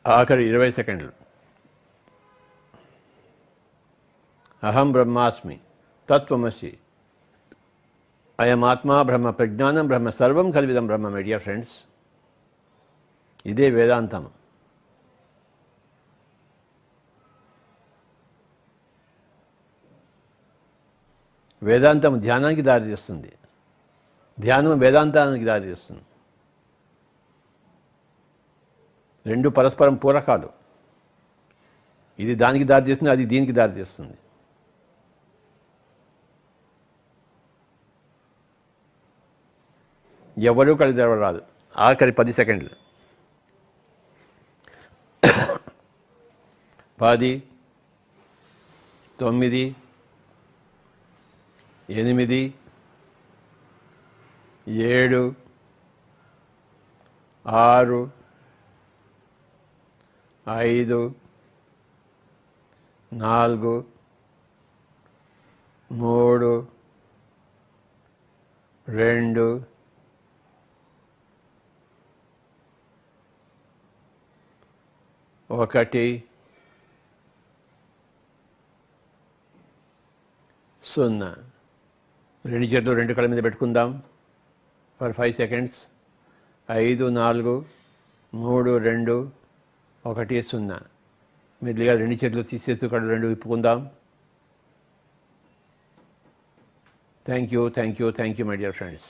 ఆఖరి 20 సెకండ్లు. అహం బ్రహ్మాస్మి తత్వమసి అయం ఆత్మా బ్రహ్మ ప్రజ్ఞానం బ్రహ్మ సర్వం కల్విదం బ్రహ్మ. మై డియర్ ఫ్రెండ్స్, ఇదే వేదాంతం. వేదాంతం ధ్యానానికి దారితీస్తుంది, ధ్యానం వేదాంతానికి దారితీస్తుంది. రెండు పరస్పరం పూరకాలు. ఇది దానికి దారితీస్తుంది, అది దీనికి దారితీస్తుంది. ఎవరూ కళ్ళు తెరవరాదు. ఆఖరి 10 సెకండ్లు. 10, 9, 8, 7, 6, 5, 4, 3, 2, 1, 0. రెండు చేతులు రెండు కళ్ళ మీద పెట్టుకుందాం ఫర్ 5 సెకండ్స్. 5, 4, 3, 2, 1, 0. మెల్లిగా రెండు చేతులు తీసేస్తూ కళ్ళు రెండు విప్పుకుందాం. Thank you, thank you, thank you my dear friends.